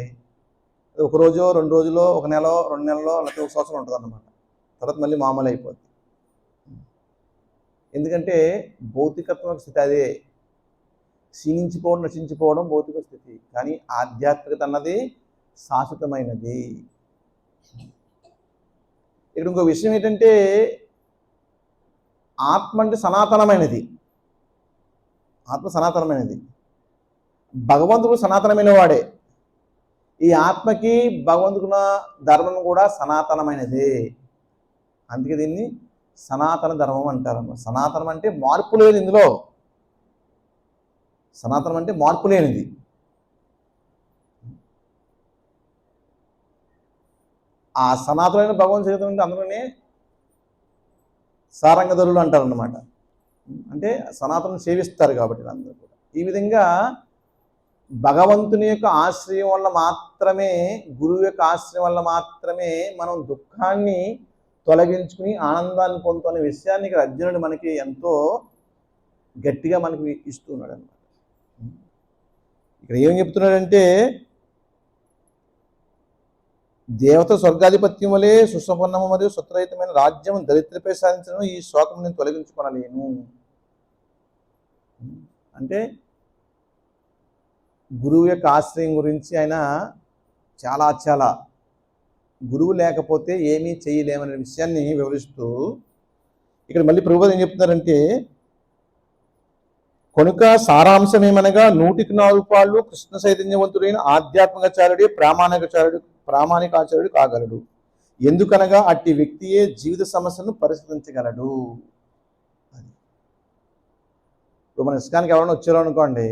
ఒక రోజు 2 రోజులో, 1 నెల 2 నెలలో, లేకపోతే 1 సంవత్సరం ఉంటుంది అన్నమాట. తర్వాత మళ్ళీ మామూలు అయిపోద్ది. ఎందుకంటే భౌతికత్వ స్థితి అదే, క్షీణించిపోవడం, నశించిపోవడం భౌతిక స్థితి. కానీ ఆధ్యాత్మికత అన్నది శాశ్వతమైనది. ఇక్కడ ఇంకో విషయం ఏంటంటే ఆత్మ అంటే సనాతనమైనది. ఆత్మ సనాతనమైనది, భగవంతుడు సనాతనమైన వాడే. ఈ ఆత్మకి భగవంతుకున్న ధర్మం కూడా సనాతనమైనదే. అందుకే దీన్ని సనాతన ధర్మం అంటారన్నమాట. సనాతనం అంటే మార్పు లేదు ఇందులో. సనాతనం అంటే మార్పు లేనిది. ఆ సనాతనమైన భగవంతు చరిత్ర అంటే అందులోనే సారంగధరులు అంటారన్నమాట. అంటే సనాతనం సేవిస్తారు కాబట్టి అందరూ కూడా. ఈ విధంగా భగవంతుని యొక్క ఆశ్రయం వల్ల మాత్రమే, గురువు యొక్క ఆశ్రయం వల్ల మాత్రమే మనం దుఃఖాన్ని తొలగించుకుని ఆనందాన్ని పొందుతున్న విషయాన్ని ఇక్కడ అర్జునుడు మనకి ఎంతో గట్టిగా మనకి ఇస్తున్నాడు అన్నమాట. ఇక్కడ ఏం చెప్తున్నాడంటే, దేవత స్వర్గాధిపత్యం వలె సుసంపన్నము మరియు సుత్రహితమైన రాజ్యం దరిద్రపై సాధించడం ఈ శోకం నేను తొలగించుకొనలేను. అంటే గురువు యొక్క ఆశ్రయం గురించి ఆయన చాలా గురువు లేకపోతే ఏమీ చేయలేమనే విషయాన్ని వివరిస్తూ ఇక్కడ మళ్ళీ ప్రభుపాదులు ఏం చెప్తున్నారంటే, కనుక సారాంశం ఏమనగా 100కి 4 కృష్ణ చైతన్యవంతుడైన ఆధ్యాత్మికాచార్యుడే ప్రామాణికాచార్యుడు కాగలడు. ఎందుకనగా అట్టి వ్యక్తియే జీవిత సమస్యను పరిష్కరించగలడు. ఇప్పుడు మన ఇస్కానికి ఎవరైనా వచ్చారో అనుకోండి,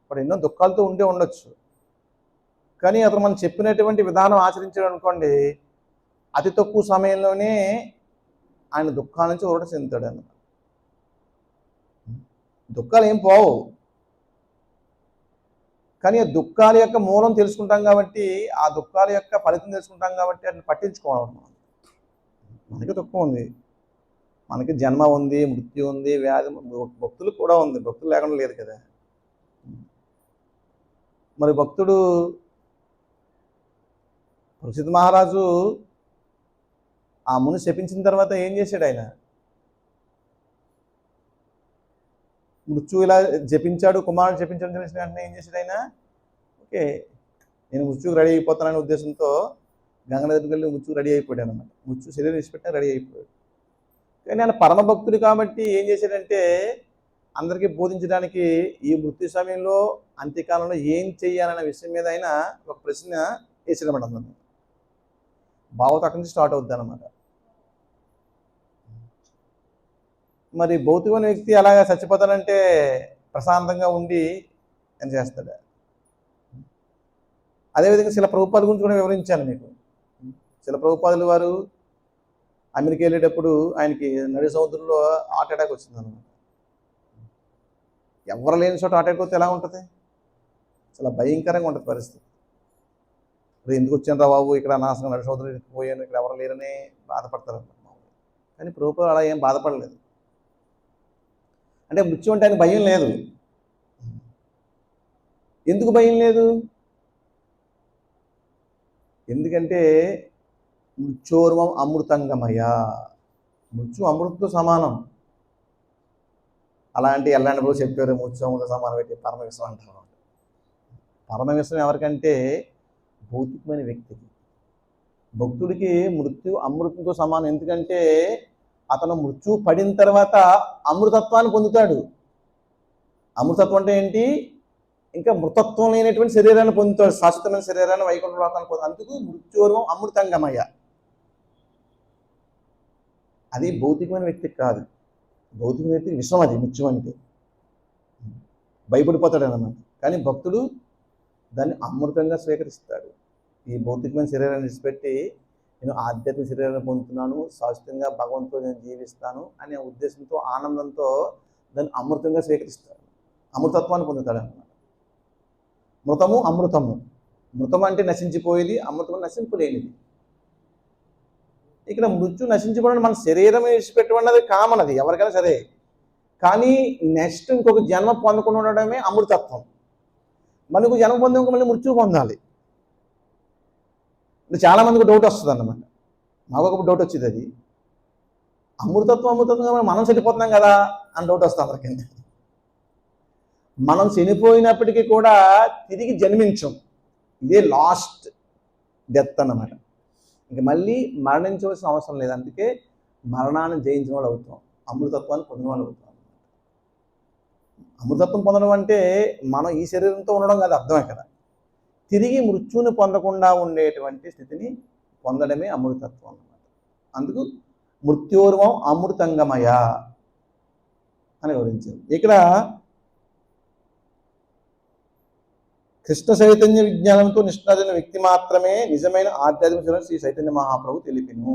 ఇప్పుడు ఎన్నో దుఃఖాలతో ఉండే ఉండొచ్చు, కానీ అతను మనం చెప్పినటువంటి విధానం ఆచరించాడు అనుకోండి, అతి తక్కువ సమయంలోనే ఆయన దుఃఖాల నుంచి ఊరట చెందుతాడు అన్నమాట. దుఃఖాలు ఏం పోవు, కానీ ఆ దుఃఖాల యొక్క మూలం తెలుసుకుంటాం కాబట్టి, ఆ దుఃఖాల యొక్క ఫలితం తెలుసుకుంటాం కాబట్టి అట్లా పట్టించుకోవాలి. మనకి దుఃఖం ఉంది, మనకి జన్మ ఉంది, మృత్యు ఉంది, వ్యాధి, భక్తులు కూడా ఉంది, భక్తులు లేకుండా లేదు కదా. మరి భక్తుడు పరీక్షిత్ మహారాజు ఆ ముని శపించిన తర్వాత ఏం చేశాడు? ఆయన మృత్యు ఇలా జపించాడు, కుమారుడు జపించాడు తెలిసిన వెంటనే ఏం చేశాడు? ఆయన ఓకే, నేను మృత్యుకు రెడీ అయిపోతాననే ఉద్దేశంతో గంగ దగ్గరికి వెళ్ళి మృత్యుకు రెడీ అయిపోయాడు అనమాట. మృత్యు శరీరం విడిచిపెట్టినా రెడీ అయిపోయాడు. కానీ ఆయన పరమభక్తుడు కాబట్టి ఏం చేశాడంటే, అందరికీ బోధించడానికి ఈ మృత్యు సమయంలో అంత్యకాలంలో ఏం చెయ్యాలనే విషయం మీద ఆయన ఒక ప్రశ్న వేసాడనమాట. అందరినీ భావత అక్కడి నుంచి స్టార్ట్ అవుద్ది అనమాట. మరి భౌతికమైన వ్యక్తి అలాగా చచ్చిపోతాడంటే ప్రశాంతంగా ఉండి ఏం చేస్తాడు? అదేవిధంగా శిల ప్రభుపాదుల గురించి కూడా వివరించాను మీకు. శిల ప్రభుపాదుల వారు అమెరికా వెళ్ళేటప్పుడు ఆయనకి నడి సముద్రంలో హార్ట్ అటాక్ వచ్చింది అనమాట. ఎవరు లేని చోట హార్ట్ అటాక్ వస్తే ఎలా ఉంటుంది? చాలా భయంకరంగా ఉంటుంది పరిస్థితి. ఎందుకు వచ్చాను రా బాబు, ఇక్కడ నాశనం నడి సముద్రం పోయాను, ఇక్కడ ఎవరు లేరని బాధపడతారు అనమాట. కానీ ప్రభుపాదులు అలా ఏం బాధపడలేదు. అంటే మృత్యు అంటే ఆయన భయం లేదు. ఎందుకు భయం లేదు? ఎందుకంటే మృత్యోర్వం అమృతంగమయ, మృత్యు అమృతంతో సమానం. అలాంటి ఎల్లాంటి రోజు చెప్పారు మృత్యు అమృత సమానం పెట్టి పరమవిశ్వం అంటారు. పరమవిశ్వం ఎవరికంటే భౌతికమైన వ్యక్తికి. భక్తుడికి మృత్యు అమృతంతో సమానం. ఎందుకంటే అతను మృత్యు పడిన తర్వాత అమృతత్వాన్ని పొందుతాడు. అమృతత్వం అంటే ఏంటి? ఇంకా మృతత్వం లేనటువంటి శరీరాన్ని పొందుతాడు, శాశ్వతమైన శరీరాన్ని, వైకుంఠ లోకాన్ని పొందుతాడు. అందుకు మృత్యోర్వం అమృతంగమయ. అది భౌతికమైన వ్యక్తికి కాదు, భౌతికమైన వ్యక్తికి విషం అది మృత్యు అంటే, భయపడిపోతాడు అన్నమాట. కానీ భక్తుడు దాన్ని అమృతంగా స్వీకరిస్తాడు. ఈ భౌతికమైన శరీరాన్ని విడిచిపెట్టి నేను ఆధ్యాత్మిక శరీరాన్ని పొందుతున్నాను, శాశ్వతంగా భగవంతుతో నేను జీవిస్తాను అనే ఉద్దేశంతో, ఆనందంతో దాన్ని అమృతంగా స్వీకరిస్తాడు, అమృతత్వాన్ని పొందుతాడు అన్నమాట. మృతము అమృతము. మృతం అంటే నశించిపోయేది, అమృతం నశింపులేనిది. ఇక్కడ మృత్యు నశించిపోవడం, మన శరీరం విడిచిపెట్టమన్నది కామన్, అది ఎవరికైనా సరే. కానీ నెక్స్ట్ ఇంకొక జన్మ పొందకుండా ఉండడమే అమృతత్వం. మనకు జన్మ పొందే మళ్ళీ మృత్యు పొందాలి. చాలామందికి డౌట్ వస్తుంది అన్నమాట. నాకు ఒక డౌట్ వచ్చింది, అది అమృతత్వం మనం చనిపోతున్నాం కదా అని డౌట్ వస్తుంది అందరికీ. మనం చనిపోయినప్పటికీ కూడా తిరిగి జన్మించం, ఇదే లాస్ట్ డెత్ అన్నమాట. ఇంక మళ్ళీ మరణించవలసిన అవసరం లేదు. అందుకే మరణాన్ని జయించిన వాళ్ళు అవుతాం, అమృతత్వాన్ని పొందిన వాళ్ళు అవుతాం. అమృతత్వం పొందడం అంటే మనం ఈ శరీరంతో ఉండడం కాదు అర్థం. ఇక్కడ తిరిగి మృత్యుని పొందకుండా ఉండేటువంటి స్థితిని పొందడమే అమృతత్వం అన్నమాట. అందుకు మృత్యోర్వం అమృతంగమయ అని వివరించారు. ఇక్కడ కృష్ణ చైతన్య విజ్ఞానంతో నిష్ణాతున్న వ్యక్తి మాత్రమే నిజమైన ఆధ్యాత్మిక శ్రీ చైతన్య మహాప్రభు తెలిపిను.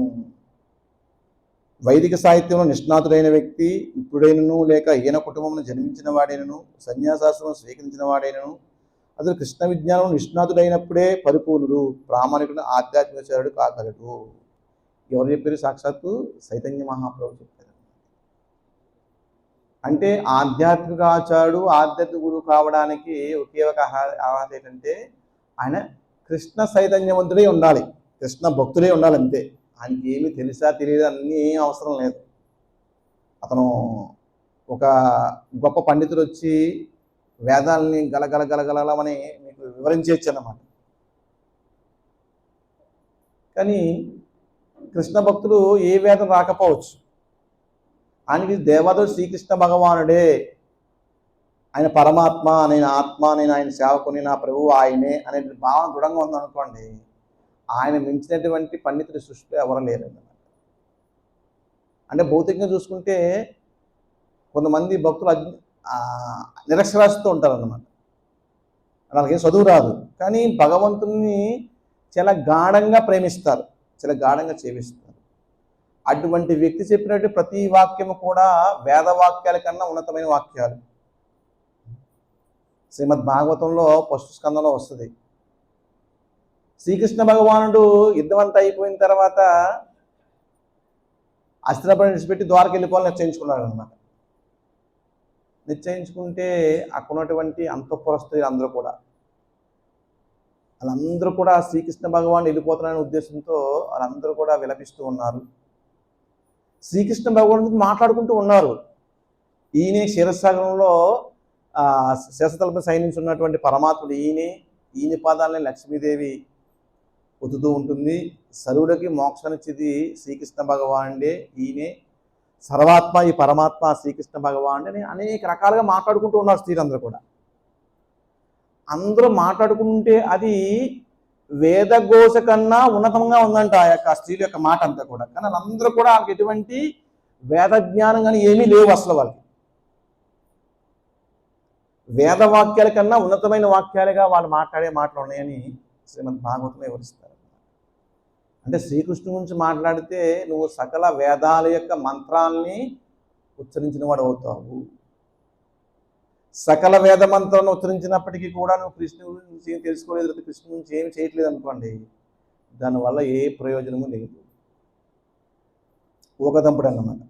వైదిక సాహిత్యంలో నిష్ణాతుడైన వ్యక్తి ఇప్పుడైనను లేక ఈయన కుటుంబంలో జన్మించిన వాడైనను సన్యాసాశ్రమం స్వీకరించిన వాడైనను అతను కృష్ణ విజ్ఞానం నిష్ణాతుడైనప్పుడే పరిపూర్ణుడు, ప్రామాణికుడు, ఆధ్యాత్మికాచార్యుడు కాగలడు. ఎవరు చెప్పారు? సాక్షాత్తు చైతన్య మహాప్రభు చెప్పారు. అంటే ఆధ్యాత్మికాచార్యుడు, ఆధ్యాత్మిక గురువు కావడానికి ఒకే ఒక అర్హత ఏంటంటే ఆయన కృష్ణ చైతన్యవంతుడే ఉండాలి, కృష్ణ భక్తుడే ఉండాలి, అంతే. ఆయనకి ఏమి తెలుసా తెలియదు అన్నీ ఏం అవసరం లేదు. అతను ఒక గొప్ప పండితుడు వచ్చి వేదాలని గలగలగలగలమని మీకు వివరించవచ్చు అన్నమాట. కానీ కృష్ణ భక్తుడు ఏ వేదం రాకపోవచ్చు, ఆయనకి దేవదేవుడు శ్రీకృష్ణ భగవానుడే ఆయన పరమాత్మ, నేను ఆత్మ, నేను ఆయన సేవకుని, నా ప్రభువు ఆయనే అనే భావన దృఢంగా ఉందనుకోండి, ఆయన మించినటువంటి పండితుడి సృష్టిలో ఎవరు లేరండి. అంటే భౌతికంగా చూసుకుంటే కొంతమంది భక్తులు నిరక్షరాస్యతో ఉంటారన్నమాట. వాళ్ళకి చదువు రాదు, కానీ భగవంతుని చాలా గాఢంగా ప్రేమిస్తారు, చాలా గాఢంగా సేవిస్తారు. అటువంటి వ్యక్తి చెప్పినట్టు ప్రతి వాక్యము కూడా వేదవాక్యాల కన్నా ఉన్నతమైన వాక్యాలు. శ్రీమద్ భాగవతంలో ఫస్ట్ స్కందంలో వస్తుంది, శ్రీకృష్ణ భగవానుడు యుద్ధం అంతా అయిపోయిన తర్వాత అస్త్రపడి విడిచిపెట్టి ద్వారకి వెళ్ళిపోవాలని నిశ్చయించుకున్నాడు అనమాట. నిశ్చయించుకుంటే అక్కడ ఉన్నటువంటి అంతఃపురస్తులు అందరూ కూడా వాళ్ళందరూ కూడా శ్రీకృష్ణ భగవాన్ వెళ్ళిపోతున్నారనే ఉద్దేశంతో వాళ్ళందరూ కూడా విలపిస్తూ ఉన్నారు. శ్రీకృష్ణ భగవానుడితో మాట్లాడుకుంటూ ఉన్నారు. ఈయనే క్షీరసాగరంలో శేషతలపై సైనించున్నటువంటి పరమాత్ముడు ఈయన పాదాలని లక్ష్మీదేవి ఒత్తుతూ ఉంటుంది. సర్వుడికి మోక్షాన్నిచ్చేది శ్రీకృష్ణ భగవానుడే, ఈయనే సర్వాత్మ, ఈ పరమాత్మ శ్రీకృష్ణ భగవానుడే అని అనేక రకాలుగా మాట్లాడుకుంటూ ఉన్నారు స్త్రీలందరూ కూడా. అందరూ మాట్లాడుకుంటే అది వేదఘోష కన్నా ఉన్నతంగా ఉందంట ఆ యొక్క స్త్రీల యొక్క మాట అంతా కూడా. కానీ వాళ్ళందరూ కూడా వాళ్ళకి ఎటువంటి వేద జ్ఞానం కానీ ఏమీ లేవు అసలు. వాళ్ళకి వేదవాక్యాల కన్నా ఉన్నతమైన వాక్యాలుగా వాళ్ళు మాట్లాడే మాటలు ఉన్నాయని శ్రీమద్ భాగవతం వివరిస్తారు. అంటే శ్రీకృష్ణు గురించి మాట్లాడితే నువ్వు సకల వేదాల యొక్క మంత్రాల్ని ఉచ్చరించిన వాడు అవుతావు. సకల వేద మంత్రాలను ఉచ్చరించినప్పటికీ కూడా నువ్వు కృష్ణుని గురించి ఏం తెలుసుకోలేదు, కృష్ణు గురించి ఏమి చేయట్లేదు అనుకోండి, దానివల్ల ఏ ప్రయోజనము లేదు. ఊకదంపుడు అన్నమాట.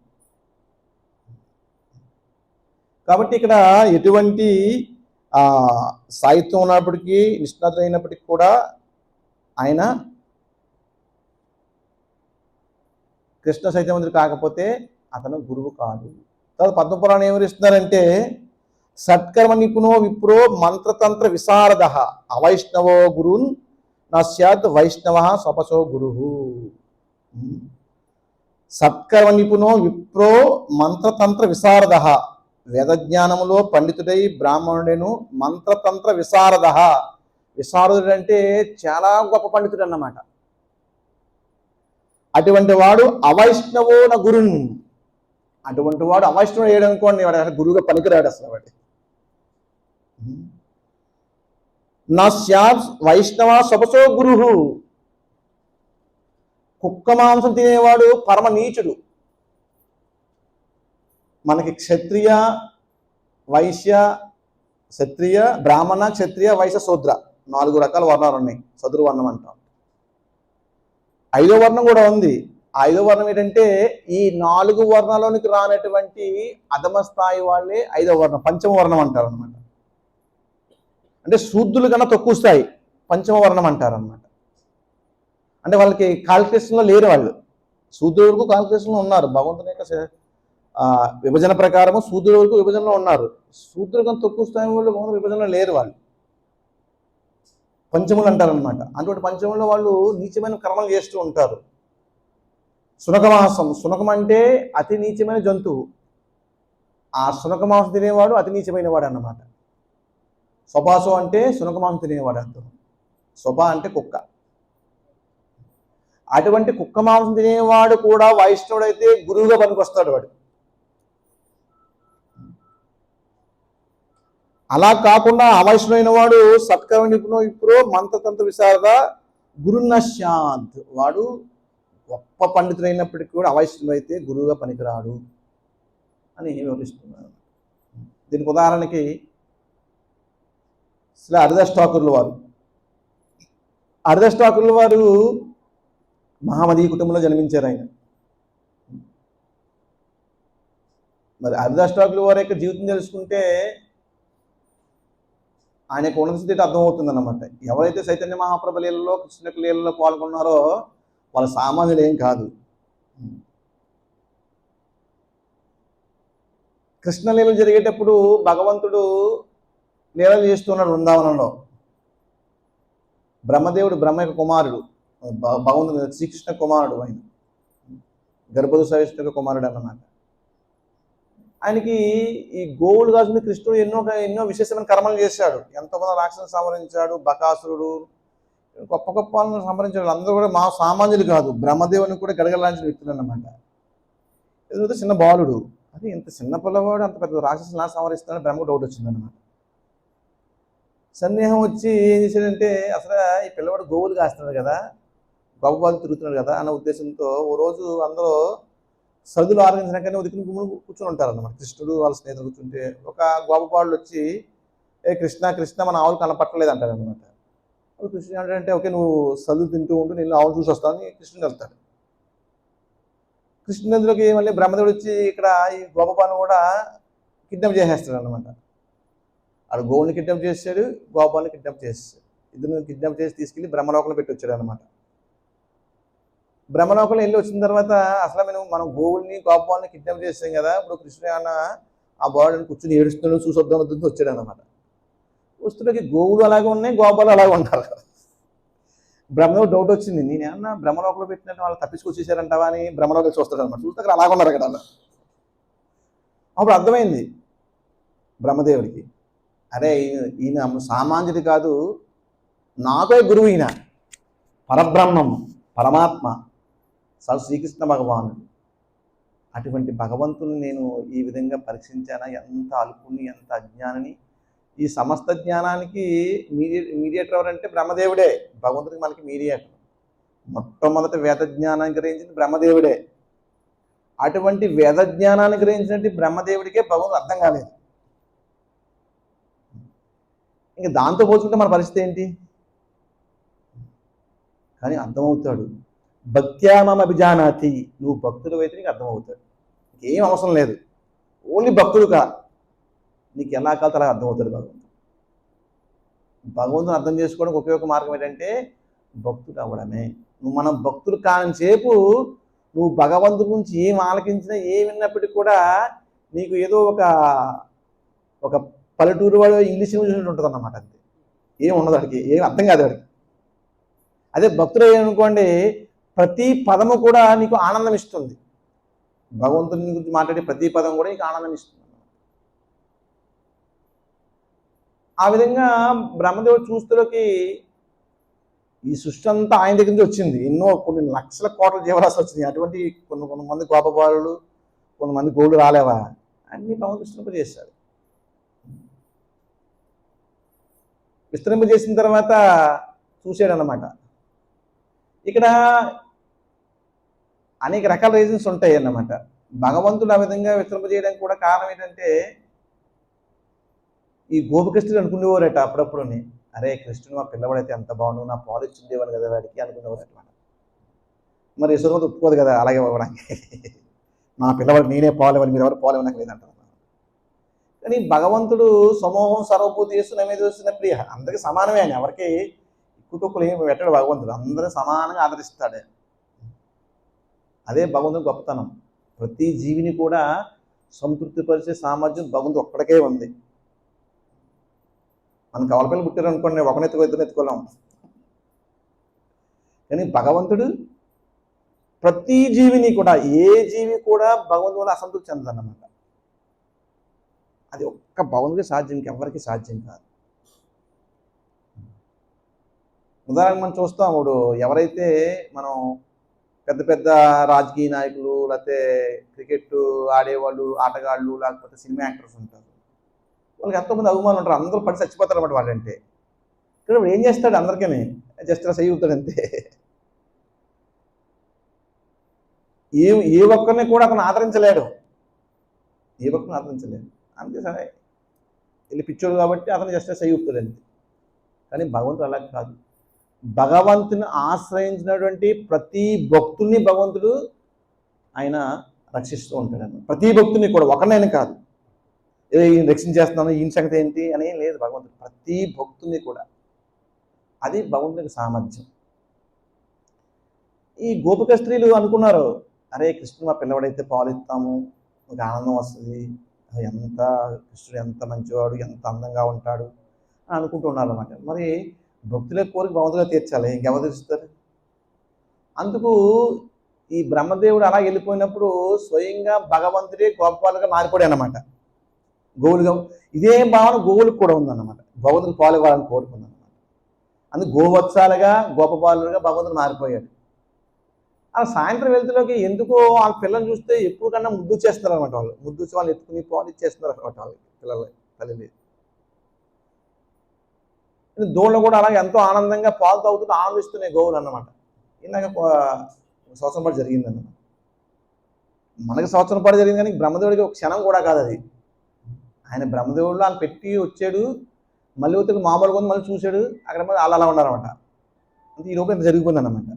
కాబట్టి ఇక్కడ ఎటువంటి సాహిత్యం ఉన్నప్పటికీ, నిష్ణాతులు అయినప్పటికీ కూడా ఆయన కృష్ణ చైతన్యుడు కాకపోతే అతను గురువు కాదు. తర్వాత పద్మపురాణం ఏం వివరిస్తున్నారంటే, సత్కర్మ నిపుణో విప్రో మంత్రతంత్ర విశారద అవైష్ణవో గురున్ నస్యాత్ వైష్ణవ స్వపశో గురు. సత్కర్మ నిపుణో విప్రో మంత్రతంత్ర విశారద, వేదజ్ఞానములో పండితుడై బ్రాహ్మణుడేను, మంత్రతంత్ర విశారద, విశారదుడు అంటే చాలా గొప్ప పండితుడు అన్నమాట. అటువంటి వాడు అవైష్ణవో నా గురున్, అటువంటి వాడు అవైష్ణవుడు వేయడనుకోండి, వాడు గురువుగా పనికిరాడు అసలు. వాడి నా శ్యాత్ వైష్ణవ స్వపశో గురు. కుక్క మాంసం తినేవాడు పరమ నీచుడు. మనకి క్షత్రియ వైశ్య, క్షత్రియ బ్రాహ్మణ, క్షత్రియ వైశ్య శూద్ర 4 రకాల వర్ణాలు ఉన్నాయి. చతుర్వర్ణం అంటాం. 5వ వర్ణం కూడా ఉంది. 5వ వర్ణం ఏంటంటే ఈ 4 వర్ణాలోనికి రానటువంటి అధమ స్థాయి వాళ్ళే 5వ వర్ణం, పంచమ వర్ణం అంటారు అనమాట. అంటే శూద్రుల కన్నా తక్కువ స్థాయి పంచమ వర్ణం అంటారు అనమాట. అంటే వాళ్ళకి కాల్కులేషన్లో లేరు వాళ్ళు. శూద్రుల వరకు కాల్కులేషన్లో ఉన్నారు. భగవంతుని యొక్క విభజన ప్రకారము శూద్రుల వరకు విభజనలో ఉన్నారు. శూద్రుల కన్నా తక్కువ స్థాయి వాళ్ళు విభజనలో లేరు. వాళ్ళు పంచములు అంటారనమాట. అటువంటి పంచముల్లో వాళ్ళు నీచమైన కర్మలు చేస్తూ ఉంటారు. శునకమాంసం, శునకం అంటే అతి నీచమైన జంతువు. ఆ శునకమాంసం తినేవాడు అతి నీచమైన వాడు అన్నమాట. స్వపాసో అంటే శునకమాంసం తినేవాడు అర్థం. స్వప అంటే కుక్క. అటువంటి కుక్క మాంసం తినేవాడు కూడా వైష్ణవుడైతే గురువుగా పనికొస్తాడు వాడు. అలా కాకుండా అవైష్ణమైన వాడు సత్కర్మ నిపుణో ఇప్పుడు మంత్రతంత్ర విశారద గురునశ్యాంత్, వాడు గొప్ప పండితుడైనప్పటికీ కూడా అవైష్ణవుడు అయితే గురువుగా పనికిరాడు అని వివరిస్తున్నారు. దీనికి ఉదాహరణకి శ్రీ హరిదాస్ ఠాకూర్ల వారు. హరిదాస్ ఠాకూర్ల వారు మహామదీయ కుటుంబంలో జన్మించారు ఆయన. మరి హరిదాస్ ఠాకూర్ల వారి యొక్క జీవితం తెలుసుకుంటే ఆయనకు ఉన్నత స్థితి అర్థమవుతుంది అన్నమాట. ఎవరైతే చైతన్య మహాప్రభు లీలలో, కృష్ణ లీలలో పాల్గొన్నారో వాళ్ళ సామాన్యులు ఏం కాదు. కృష్ణలీలలు జరిగేటప్పుడు భగవంతుడు లీలలు చేస్తున్నాడు బృందావనంలో. బ్రహ్మదేవుడు బ్రహ్మ యొక్క కుమారుడు, భగవంతుడు శ్రీకృష్ణ కుమారుడు, ఆయన గర్భోదశ కుమారుడు అన్నమాట. ఆయనకి ఈ గోవులు కాకుండా కృష్ణుడు ఎన్నో విశేషమైన కర్మలు చేశాడు. ఎంతోమంది రాక్షసులను సంహరించాడు. బకాసురుడు గొప్ప గొప్ప వాళ్ళని సంహరించాడు. అందరూ కూడా మా సామాన్యులు కాదు, బ్రహ్మదేవుని కూడా గడగలాంచిన వ్యక్తులు అన్నమాట. ఎదుగుతూ చిన్న బాలుడు, అది ఇంత చిన్న పిల్లవాడు అంత పెద్ద రాక్షసులు నా సంహరిస్తున్నాడు. బ్రహ్మకు డౌట్ వచ్చిందన్నమాట. సందేహం వచ్చి ఏం చేశాడంటే, అసలు ఈ పిల్లవాడు గోవులు కాస్తున్నాడు కదా, గోపాలు తిరుగుతున్నాడు కదా అన్న ఉద్దేశంతో ఓ రోజు అందరూ సదులు ఆరగించినాకనే ఉదికిన గుమ్ములు కూర్చొని ఉంటారు అన్నమాట. కృష్ణుడు వాళ్ళ స్నేహితులు కూర్చుంటే ఒక గోపపాళ్ళు వచ్చి, ఏ కృష్ణ కృష్ణ మన ఆవులు కనపట్టలేదు అంటారు అనమాట. కృష్ణుడు అంటే ఓకే నువ్వు సదులు తింటూ ఉంటూ నేను ఆవులు చూసి వస్తానని కృష్ణుడు వెళ్తాడు. కృష్ణుడిలోకి మళ్ళీ బ్రహ్మదేవుడు వచ్చి ఇక్కడ ఈ గోపపాలను కూడా కిడ్నాప్ చేసేస్తాడు అనమాట. ఆడు గోవుని కిడ్నాప్ చేశాడు, గోపాలని కిడ్నాప్ చేశాడు. ఇద్దరు కిడ్నాప్ చేసి తీసుకెళ్ళి బ్రహ్మలోకంలో పెట్టి వచ్చాడు అనమాట. బ్రహ్మలోకంలో వెళ్ళి వచ్చిన తర్వాత అసలు మనం గోవుల్ని గోపాలని కిడ్నాప్ చేసాం కదా, ఇప్పుడు కృష్ణుడు అన్న ఆ బాడీని కూర్చుని ఏడుస్తున్నాడు, చూసొద్దాం వద్దంతో వచ్చాడు అనమాట. వస్తున్నకి గోవులు అలాగే ఉన్నాయి, గోపాలు అలాగే ఉంటారు. బ్రహ్మదేవుడు డౌట్ వచ్చింది, నేనేమన్నా బ్రహ్మలోకంలో పెట్టినట్టు వాళ్ళు తప్పించుకొచ్చేసారంటావా అని బ్రహ్మలోకం చూస్తాడు అనమాట. చూస్తే అక్కడ అలాగే ఉన్నారు అక్కడ. అప్పుడు అర్థమైంది బ్రహ్మదేవుడికి, అరే ఈయన సామాన్యుడు కాదు, నాకే గురువు, ఈయన పరబ్రహ్మం పరమాత్మ శ్రీకృష్ణ భగవానుడు. అటువంటి భగవంతుని నేను ఈ విధంగా పరీక్షించానా, ఎంత అల్పుని ఎంత అజ్ఞానిని. ఈ సమస్త జ్ఞానానికి మీడియేటర్ ఎవరంటే బ్రహ్మదేవుడే. భగవంతుడికి మనకి మీడియేటర్. మొట్టమొదటి వేద జ్ఞానాన్ని గ్రహించింది బ్రహ్మదేవుడే. అటువంటి వేద జ్ఞానాన్ని గ్రహించినట్టు బ్రహ్మదేవుడికే భగవంతుడు అర్థం కాలేదు. ఇంకా దాంతో పోల్చుకుంటే మన పరిస్థితి ఏంటి? కానీ అర్థమవుతాడు. భక్త్యామం అభిజానాతి, నువ్వు భక్తుడు అయితే నీకు అర్థమవుతాడు. నీకేం అవసరం లేదు, ఓన్లీ భక్తుడు కా, నీకు ఎలా కాదు అలా అర్థమవుతాడు భగవంతుడు. భగవంతుని అర్థం చేసుకోవడానికి ఉపయోగ మార్గం ఏంటంటే భక్తుడు అవ్వడమే. మనం భక్తుడు కానిసేపు నువ్వు భగవంతుడి గురించి ఏం ఆలకించినా ఏం విన్నప్పటికీ కూడా నీకు ఏదో ఒక పల్లెటూరు వాడు ఇంగ్లీష్ చూసినట్టు ఉంటుంది అన్నమాట. అంతే, ఏం ఉండదు వాడికి, ఏం అర్థం కాదు వాడికి. అదే భక్తుడు అనుకోండి, ప్రతి పదము కూడా నీకు ఆనందం ఇస్తుంది. భగవంతుని గురించి మాట్లాడే ప్రతి పదం కూడా నీకు ఆనందం ఇస్తుంది. ఆ విధంగా బ్రహ్మదేవుడు చూస్తులోకి ఈ సృష్టి అంతా ఆయన దగ్గర నుంచి వచ్చింది. కొన్ని లక్షల కోట్ల జీవరాశులు వచ్చినాయి. అటువంటి కొంతమంది గోపబాలులు, కొంతమంది గోళ్ళు రాలేవా, అన్ని విస్తరింపజేశాడు. విస్తరింపజేసిన తర్వాత చూశాడు అన్నమాట. ఇక్కడ అనేక రకాల రీజన్స్ ఉంటాయి అన్నమాట. భగవంతుడు ఆ విధంగా విస్తరింపజేయడానికి కూడా కారణం ఏంటంటే, ఈ గోపకృష్ణుడు అనుకునేవారట అప్పుడప్పుడుని, అరే కృష్ణుడు మా పిల్లవాడైతే ఎంత బాగుండు, నా పాలు ఇచ్చిండేవాడు కదా వాడికి అనుకునేవారట. మరి యశోద ఒప్పుకోదు కదా అలాగే ఇవ్వడానికి. నా పిల్లవాడికి నేనే పాలు ఇవ్వాలి, మీరు ఎవరు పాలు ఇవ్వడానికి లేదంటారు. కానీ భగవంతుడు సమూహం సర్వభూతి చేస్తున్న మీద చూస్తున్న ప్రియ, అందరికీ సమానమే. ఆయన ఎవరికి ఎక్కువ తక్కువలు ఏమి పెట్టాడు భగవంతుడు, అందరూ సమానంగా ఆదరిస్తాడే. అదే భగవంతుడు గొప్పతనం. ప్రతి జీవిని కూడా సంతృప్తిపరిచే సామర్థ్యం భగవంతుడు ఒక్కడికే ఉంది. మనకు కవలపిల్లలు పుట్టారు అనుకోండి, ఒకనెత్తుకో ఇద్దరు ఎత్తుకోలేం. కానీ భగవంతుడు ప్రతి జీవిని కూడా, ఏ జీవి కూడా భగవంతుడు వల్ల అసంతృప్తి చెందదన్నమాట. అది ఒక్క భగవంతుడికి సాధ్యం, ఇంకెవరికి సాధ్యం కాదు. ఉదాహరణకు మనం చూస్తాం, ఇప్పుడు ఎవరైతే మనం పెద్ద పెద్ద రాజకీయ నాయకులు, లేకపోతే క్రికెట్ ఆడేవాళ్ళు, ఆటగాళ్ళు, లేకపోతే సినిమా యాక్టర్స్ ఉంటారు, వాళ్ళకి ఎంతోమంది అభిమానులు ఉంటారు. అందరూ పడి చచ్చిపోతారు అన్నమాట వాళ్ళంటే. ఇక్కడ ఏం చేస్తాడు, అందరికీ జస్ట్ సై అవుతాడు అంతే. ఏ ఒక్కరిని కూడా అతను ఆదరించలేడు, ఏ ఒక్కరిని ఆదరించలేడు. అంతే సరే, వెళ్ళి పిచ్చోడు కాబట్టి అతను జస్ట్ సై అవుతాడు అంతే. కానీ భగవంతుడు అలా కాదు. భగవంతుని ఆశ్రయించినటువంటి ప్రతి భక్తుల్ని భగవంతుడు ఆయన రక్షిస్తూ ఉంటాడు. ప్రతి భక్తుని కూడా, ఒకరినైనా కాదు, ఈయన రక్షించేస్తున్నాను ఈయన సంగతి ఏంటి అని లేదు. భగవంతుడు ప్రతి భక్తుని కూడా, అది భగవంతునికి సామర్థ్యం. ఈ గోపిక స్త్రీలు అనుకున్నారు, అరే కృష్ణుడు మా పిల్లవాడైతే పాలు ఇస్తాము, ఒక ఆనందం వస్తుంది, ఎంత కృష్ణుడు ఎంత మంచివాడు, ఎంత అందంగా ఉంటాడు అని అనుకుంటూ ఉన్నారు అన్నమాట. మరి భక్తుల కోరిక భగవంతుగా తీర్చాలి, ఇంకెవరు తీరుస్తారు? అందుకు ఈ బ్రహ్మదేవుడు అలా వెళ్ళిపోయినప్పుడు స్వయంగా భగవంతుడే గోపాలుగా మారిపోయాడు అన్నమాట. గోవులుగా ఇదే భావన గోవులకు కూడా ఉందన్నమాట. భగవంతుడు పాలు ఇవ్వాలని కోరుకుందన్నమాట. అందుకు గోవత్సాలుగా గోపపాలుగా భగవంతుడు మారిపోయాడు. అలా సాయంత్రం వెళ్తులోకి ఎందుకో వాళ్ళ పిల్లల్ని చూస్తే ఎప్పుడు కన్నా ముద్దు చేస్తారు అనమాట. వాళ్ళు ముద్దు వాళ్ళు ఎత్తుకుని పాలు ఇచ్చేస్తున్నారు అనమాట. వాళ్ళకి పిల్లలు తల్లి దూడలు కూడా అలాగే ఎంతో ఆనందంగా పాలు తాగుతూ ఆనందిస్తున్నాయి గోవులు అన్నమాట. ఇలాగ సంవత్సరం పాటు జరిగిందన్నమాట. మనకి సంవత్సరం పాటు జరిగింది కానీ బ్రహ్మదేవుడికి ఒక క్షణం కూడా కాదు అది. ఆయన బ్రహ్మదేవుడు వాళ్ళు పెట్టి వచ్చాడు, మళ్ళీ వచ్చి మామూలుగా మళ్ళీ చూశాడు, అక్కడ మళ్ళీ వాళ్ళు అలా ఉన్నారన్నమాట. అంటే ఈ లోపల ఇంత జరిగిపోయింది అన్నమాట.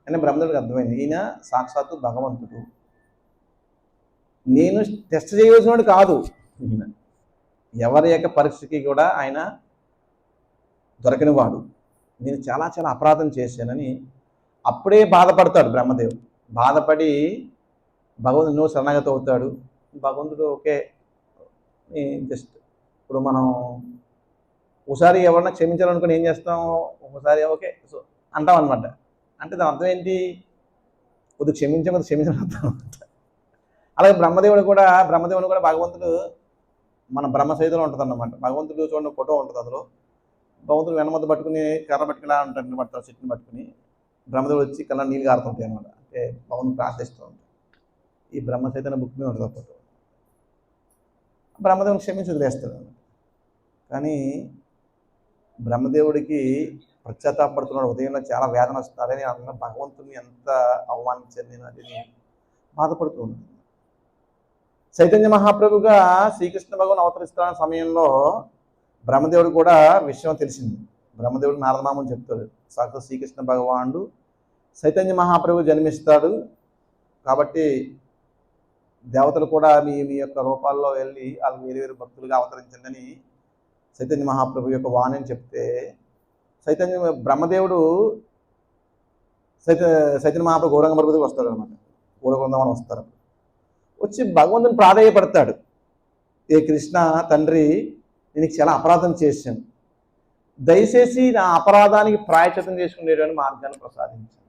అని బ్రహ్మదేవుడికి అర్థమైంది, ఈయన సాక్షాత్తు భగవంతుడు, నేను టెస్ట్ చేయవలసినవాడు కాదు ఈయన. ఎవరి యొక్క పరీక్షకి కూడా ఆయన దొరకనివాడు. నేను చాలా చాలా అపరాధం చేశానని అప్పుడే బాధపడతాడు బ్రహ్మదేవుడు. బాధపడి భగవంతుడు శరణాగతి అవుతాడు. భగవంతుడు ఓకే, జస్ట్ ఇప్పుడు మనం ఒకసారి ఎవరన్నా క్షమించాలనుకుని ఏం చేస్తాం, ఒకసారి ఓకే సో అంటాం అనమాట. అంటే దాని అర్థం ఏంటి, కొద్దిగా క్షమించడం అర్థం అనమాట. అలాగే బ్రహ్మదేవుడు కూడా భగవంతుడు మన బ్రహ్మసైతంలో ఉంటుంది అన్నమాట. భగవంతుడు చూడండి ఫోటో ఉంటుంది, అందులో భగవంతుడు వెనమద్ద పట్టుకుని కర్ర పట్టుకుని ఉంటాడు, పడతాడు చెట్టుని పట్టుకుని. బ్రహ్మదేవుడు వచ్చి కళ్ళ నీళ్ళు కారుతుంటాయి అనమాట. అంటే భగవంతుడు ప్రార్థిస్తూ ఉంటాడు. ఈ బ్రహ్మసైతన్య బుక్ మీద ఉంటుంది ఫోటో. బ్రహ్మదేవుని క్షమించి వదిలేస్తాడు అన్నమాట. కానీ బ్రహ్మదేవుడికి పశ్చాత్తాపడుతున్నాడు, ఉదయంలో చాలా వేదన వస్తున్నారని అన్న భగవంతుని ఎంత అవమానించాను నేను, అది బాధపడుతూ ఉన్నాను. చైతన్య మహాప్రభుగా శ్రీకృష్ణ భగవాన్ అవతరిస్తున్న సమయంలో బ్రహ్మదేవుడు కూడా విషయం తెలిసింది. బ్రహ్మదేవుడు నారదనామం చెప్తాడు, సాక్షాత్ శ్రీకృష్ణ భగవానుడు చైతన్య మహాప్రభు జన్మిస్తాడు కాబట్టి దేవతలు కూడా మీ యొక్క రూపాల్లో వెళ్ళి వాళ్ళు వేరు వేరు భక్తులుగా అవతరించండి అని చైతన్య మహాప్రభు యొక్క వాణి అని చెప్తే, బ్రహ్మదేవుడు చైతన్య మహాప్రభు గౌరంగ మరుగుదికి వస్తాడు అనమాట. గౌరవందమని వస్తారు. వచ్చి భగవంతుని ప్రాధేయపడతాడు, ఏ కృష్ణ తండ్రి, నేను చాలా అపరాధం చేశాను, దయచేసి నా అపరాధానికి ప్రాయశ్చిత్తం చేసుకునేటువంటి మార్గాన్ని ప్రసాదించాను.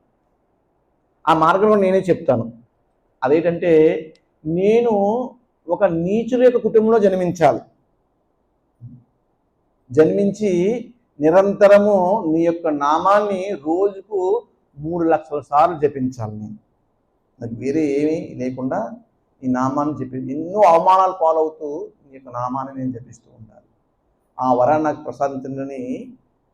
ఆ మార్గంలో నేనే చెప్తాను. అదేంటంటే నేను ఒక నీచుల యొక్క కుటుంబంలో జన్మించి నిరంతరము నీ యొక్క నామాన్ని రోజుకు 3 లక్షల సార్లు జపించాలి. నాకు వేరే ఏమీ లేకుండా ఈ నామాన్ని ఎన్నో అవమానాలు పాలవుతూ నీ యొక్క నామాన్ని నేను జపిస్తూ ఉంటాను. ఆ వరాన్ని నాకు ప్రసాదించండి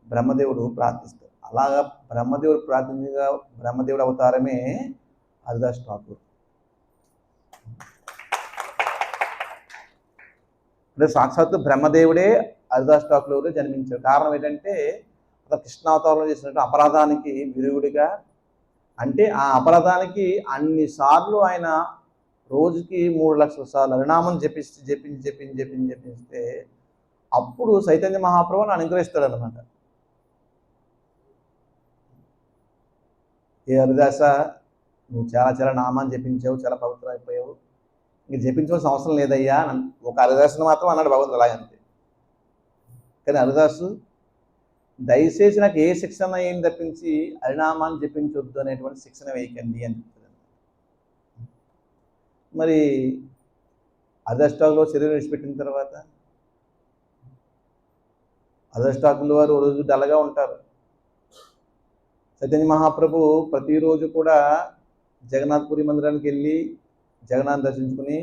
బ్రహ్మదేవుడు ప్రార్థిస్తాడు. అలాగా బ్రహ్మదేవుడు ప్రార్థించగా బ్రహ్మదేవుడు అవతారమే హరిదాస్ ఠాకూర్. అంటే సాక్షాత్తు బ్రహ్మదేవుడే హరిదాస్ ఠాకూర్ జన్మించాడు. కారణం ఏంటంటే అతను కృష్ణావతారంలో చేసినట్టు అపరాధానికి విరుగుడిగా, అంటే ఆ అపరాధానికి అన్నిసార్లు ఆయన రోజుకి 3 లక్షల సార్లు హరినామం జపిస్తే అప్పుడు చైతన్య మహాప్రభుని అనుగ్రహిస్తాడు అనమాట. ఏ హరిదాస, నువ్వు చాలా చాలా నామాన్ని జపించావు, చాలా పవిత్రం అయిపోయావు, ఇంక జపించవలసిన అవసరం లేదయ్యా. ఒక హరిదాసుని మాత్రం అన్నాడు భగవంతుడు అలాగంతే. కానీ హరిదాసు దయచేసి నాకు ఏ శిక్షణ ఏం తప్పించి హరినామాన్ని జపించొద్దు అనేటువంటి శిక్షణ వేయకండి అని చెప్తాడు. మరి హరిదాస్ ఠాకూర్ శరీరం విడిచిపెట్టిన తర్వాత హరిదాస్ ఠాకూర్ వారు రోజు డల్గా ఉంటారు. చైతన్య మహాప్రభు ప్రతిరోజు కూడా జగన్నాథ్పురి మందిరానికి వెళ్ళి జగన్నాథ్ దర్శించుకుని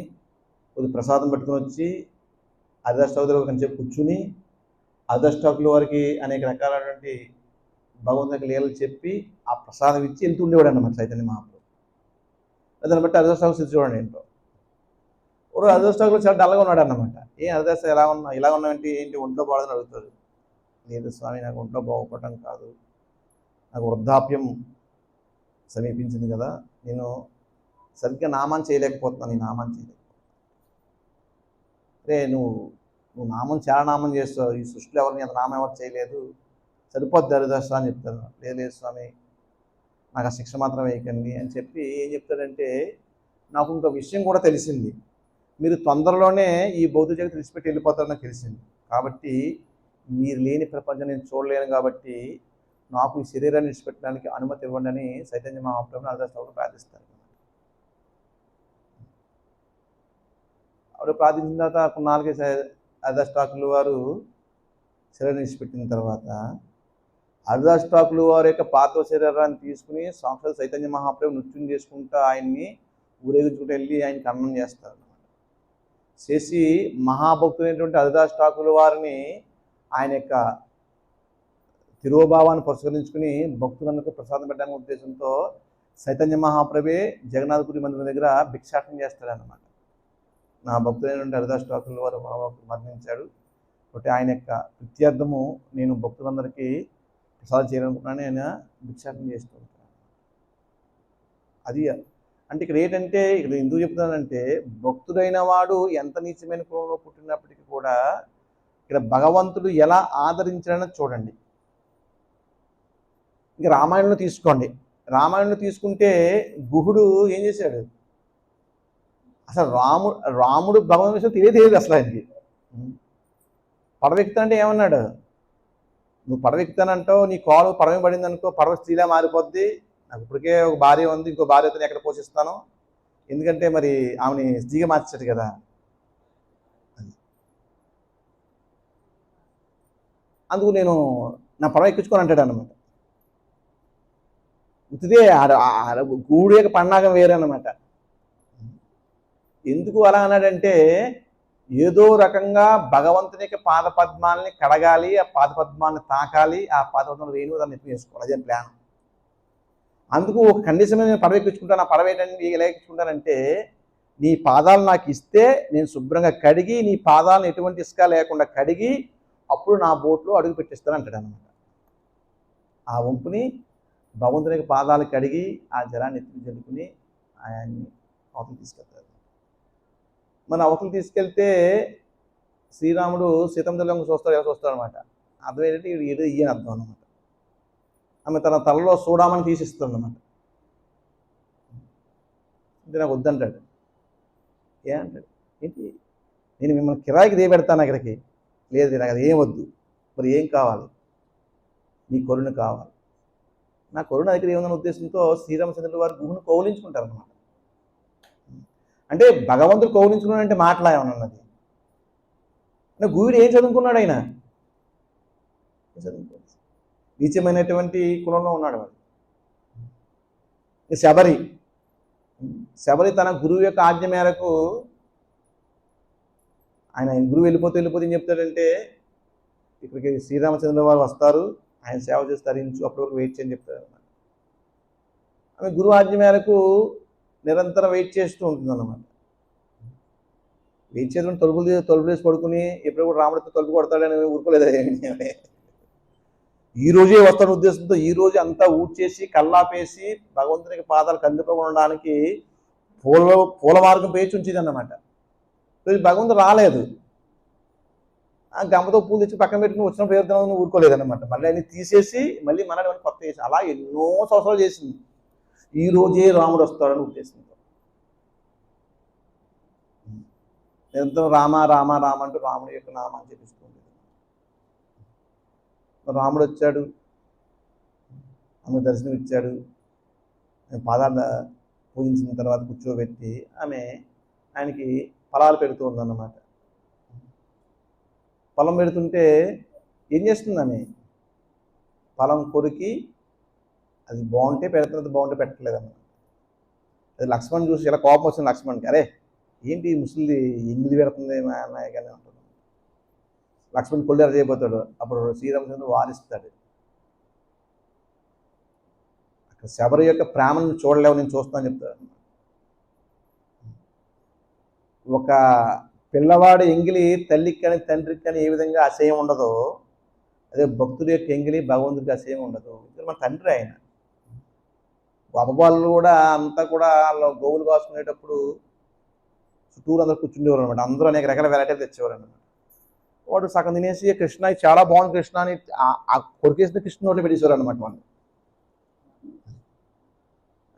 కొద్ది ప్రసాదం పట్టుకుని వచ్చి హరిదాస్ ఠాకూర్ కొంచెం కూర్చుని హరిదాస్ ఠాకూర్ వారికి అనేక రకాలైనటువంటి భగవంతునికి లీలలు చెప్పి ఆ ప్రసాదం ఇచ్చి వెళ్తూ ఉండేవాడు అన్నమాట చైతన్య మహాప్రభు. దాన్ని బట్టి హరిదాస్ ఠాకూర్ స్థితి చూడండి ఏంటో. హరిదాస్ ఠాకూర్ చాలా డల్గా ఉన్నాడు అన్నమాట. హరిదాస్ ఇలా ఉన్నావంటే ఏంటి, ఒంట్లో బాగుందని అడుగుతాడు. లేదు స్వామి, నాకు ఒంట్లో బాగుపడటం కాదు, నాకు వృద్ధాప్యం సమీపించింది కదా, నేను సరిగ్గా నామాన్ని చేయలేకపోతున్నాను, ఈ నామాన్ని చేయలేకపోతున్నాను. అరే నువ్వు చాలా నామం చేస్తావు, ఈ సృష్టిలో ఎవరిని అంత నామం ఎవరు చేయలేదు, సరిపోద్ది హరిదాస్ అని చెప్తాను. లేదు స్వామి, నాకు ఆ శిక్ష మాత్రం వేయకండి అని చెప్పి ఏం చెప్తాడంటే, నాకు ఇంకో విషయం కూడా తెలిసింది, మీరు తొందరలోనే ఈ బౌద్ధ జగత్తు విడిచిపెట్టి వెళ్ళిపోతారని నాకు తెలిసింది. కాబట్టి మీరు లేని ప్రపంచం నేను చూడలేను, కాబట్టి నాకు ఈ శరీరాన్ని విడిచిపెట్టడానికి అనుమతి ఇవ్వండి అని చైతన్య మహాప్రభుని అర్ధష్టాకులు ప్రార్థిస్తారు. అప్పుడు ప్రార్థించిన తర్వాత కొన్నాళ్ళకి అర్ధష్టాకులు వారు శరీరాన్ని విడిచిపెట్టిన తర్వాత అర్ధష్టాకులు వారి యొక్క పాత శరీరాన్ని తీసుకుని సాక్షాత్ చైతన్య మహాప్రభు నృత్యం చేసుకుంటూ ఆయన్ని ఊరేగించుకుంటూ వెళ్ళి ఆయనకి అన్నం చేస్తారు అన్నమాట. చేసి మహాభక్తులైనటువంటి అర్ధష్టాకుల వారిని ఆయన యొక్క తిరోభావాన్ని పురస్కరించుకుని భక్తులందరికీ ప్రసాదం పెట్టడానికి ఉద్దేశంతో చైతన్య మహాప్రభే జగన్నాథపురి మందిరం దగ్గర భిక్షాటన చేస్తాడనమాట. నా భక్తులైనటువంటి అర్ధష్టాకుల వారు మరణించాడు కాబట్టి ఆయన యొక్క ప్రత్యర్థము నేను భక్తులందరికీ ప్రసాదం చేయాలనుకుంటున్నాను, ఆయన భిక్షాటన చేస్తూ ఉంటాను. అది అంటే ఇక్కడ ఏంటంటే ఇక్కడ ఎందుకు చెప్తున్నానంటే భక్తుడైన వాడు ఎంత నీచమైన కులంలో పుట్టినప్పటికీ కూడా ఇక్కడ భగవంతుడు ఎలా ఆదరించాడని చూడండి. ఇంకా రామాయణంలో తీసుకోండి. రామాయణంలో తీసుకుంటే గుహుడు ఏం చేశాడు? అసలు రాముడు భగవంతుడి విషయం తెలియదు అసలు ఆయనకి. పడవ ఎక్కుతానంటే ఏమన్నాడు? నువ్వు పడవ ఎక్కుతానంటావు, నీ కాలు పడవ పడింది అనుకో, పడవ స్త్రీలా మారిపోద్ది, నాకు ఇప్పటికే ఒక భార్య ఉంది, ఇంకో భార్యతో ఎక్కడ పోషిస్తాను, ఎందుకంటే మరి ఆమెని స్త్రీగా మార్చాడు కదా. అందుకు నేను నా పడవ ఎక్కించుకొని అంటాడు అన్నమాట. ఉతిదే గూడు యొక్క పన్నాగం వేరన్నమాట. ఎందుకు అలా అన్నాడంటే ఏదో రకంగా భగవంతుని యొక్క పాదపద్మాలని కడగాలి, ఆ పాదపద్మాన్ని తాకాలి, ఆ పాదపద్మాన్ని వేణువు దాన్ని ఎత్తి వేసుకోవాలి, అదే ప్లాన్. అందుకు ఒక కండిషన్ నేను పడవ ఎక్కించుకుంటాను. ఆ పడవ ఏంటంటే ఎలా ఎక్కించుకుంటానంటే నీ పాదాలు నాకు ఇస్తే నేను శుభ్రంగా కడిగి, నీ పాదాలను ఎటువంటి ఇసుక లేకుండా కడిగి అప్పుడు నా బోట్లో అడుగు పెట్టిస్తాను అంటాడు అనమాట. ఆ వంపుని భగవంతుని యొక్క పాదాలు కడిగి ఆ జలాన్ని ఎత్తి జల్లుకుని ఆయన్ని అవతలు తీసుకెళ్తారు. మన అవతలు తీసుకెళ్తే శ్రీరాముడు సీతమ్మ చూస్తాడు, ఎలా చూస్తాడు అనమాట. అర్థం ఏంటంటే ఏదో ఇయ్యని అర్థం అనమాట. ఆమె తన తలలో చూడమని తీసిస్తుంది అనమాట. అంటే నాకు వద్దంటాడు. ఏమంటాడు? ఏంటి నేను మిమ్మల్ని కిరాయికి దిగబెడతాను అక్కడికి? లేదు, నాకు అది ఏం వద్దు. మరి ఏం కావాలి? నీ కరుణ కావాలి. నా కరుణ దగ్గర ఏముందన్న ఉద్దేశంతో శ్రీరామచంద్రుడు వారు గుహుని కౌలించుకుంటారు అన్నమాట. అంటే భగవంతుడు కౌలించుకున్నాడు అంటే మాటలా ఏమన్నది అంటే గుహుడు ఏం చదువుకున్నాడు? ఆయన చదువుకున్నాడు, నీచమైనటువంటి కులంలో ఉన్నాడు వాడు. శబరి తన గురువు యొక్క ఆజ్ఞ మేరకు ఆయన గురువు వెళ్ళిపోతే ఏం చెప్తాడంటే ఇక్కడికి శ్రీరామచంద్ర వారు వస్తారు, ఆయన సేవ చేసి తరించు, అప్పటి వరకు వెయిట్ చేయని చెప్తారు అన్నమాట. ఆమె గురువు ఆజ్ఞ మేరకు నిరంతరం వెయిట్ చేస్తూ ఉంటుంది అన్నమాట. వెయిట్ చేసుకుని తలుపులు వేసి పడుకుని ఎప్పుడు కూడా రాముడితో తలుపు కొడతాడని ఊరుకోలేదు. ఈ రోజే వస్తాడు ఉద్దేశంతో ఈ రోజు అంతా ఊడ్చేసి కల్లాపేసి భగవంతునికి పాదాలు కందిపోకుండా ఉండడానికి పూల మార్గం పేచి ఉంచింది అన్నమాట. భగవంతుడు రాలేదు, ఆ గమ్మతో పూలు తెచ్చి పక్కన పెట్టుకుని వచ్చిన పేరుద్దామని ఊరుకోలేదన్నమాట. మళ్ళీ అన్ని తీసేసి మళ్ళీ మనల్ని కొత్త చేసి అలా ఎన్నో సంవత్సరాలు చేసింది. ఈ రోజే రాముడు వస్తాడని ఉద్దేశంతో ఎంతో రామ రామ రామ అంటూ రాముడి యొక్క నామాన్ని జపిస్తూ ఉండేది. రాముడు వచ్చాడు, ఆమె దర్శనం ఇచ్చాడు, పాదాలు పూజించిన తర్వాత కూర్చోబెట్టి ఆమె ఆయనకి ఫలాలు పెడుతూ ఉందన్నమాట. ఫలం పెడుతుంటే ఏం చేస్తుంది ఆమె? ఫలం కొరికి అది బాగుంటే పెడుతున్నది, బాగుంటే పెట్టలేదన్నమాట. అది లక్ష్మణ్ చూసి ఇలా కోపం వచ్చింది లక్ష్మణ్కి. అరే ఏంటి ముసలి ఎంగిలి పెడుతుంది మా అన్నయ్య కానీ అంటుంది. లక్ష్మణ్ కొల్లేరు చేయబోతాడు. అప్పుడు శ్రీరామచంద్రుడు వారిస్తాడు. అక్కడ శబరి యొక్క ప్రేమను చూడలేవు, నేను చూస్తాను చెప్తాడు. ఒక పిల్లవాడు ఎంగిలి తల్లికి కానీ తండ్రికి కానీ ఏ విధంగా అసహ్యం ఉండదో అదే భక్తుడి యొక్క ఎంగిలి భగవంతుడికి అసహ్యం ఉండదు. మన తండ్రి ఆయన. గొప్పవాళ్ళు కూడా అంతా కూడా వాళ్ళు గోవులు కాసుకునేటప్పుడు చుట్టూరు అందరూ కూర్చుండేవారు అనమాట. అందరూ అనేక రకాల వెరైటీలు తెచ్చేవారు అనమాట. వాడు సగం తినేసి కృష్ణ చాలా బాగుంది కృష్ణ అని ఆ కొరికేసిన కృష్ణ నోట్లో పెట్టేసేవారు అనమాట వాళ్ళు.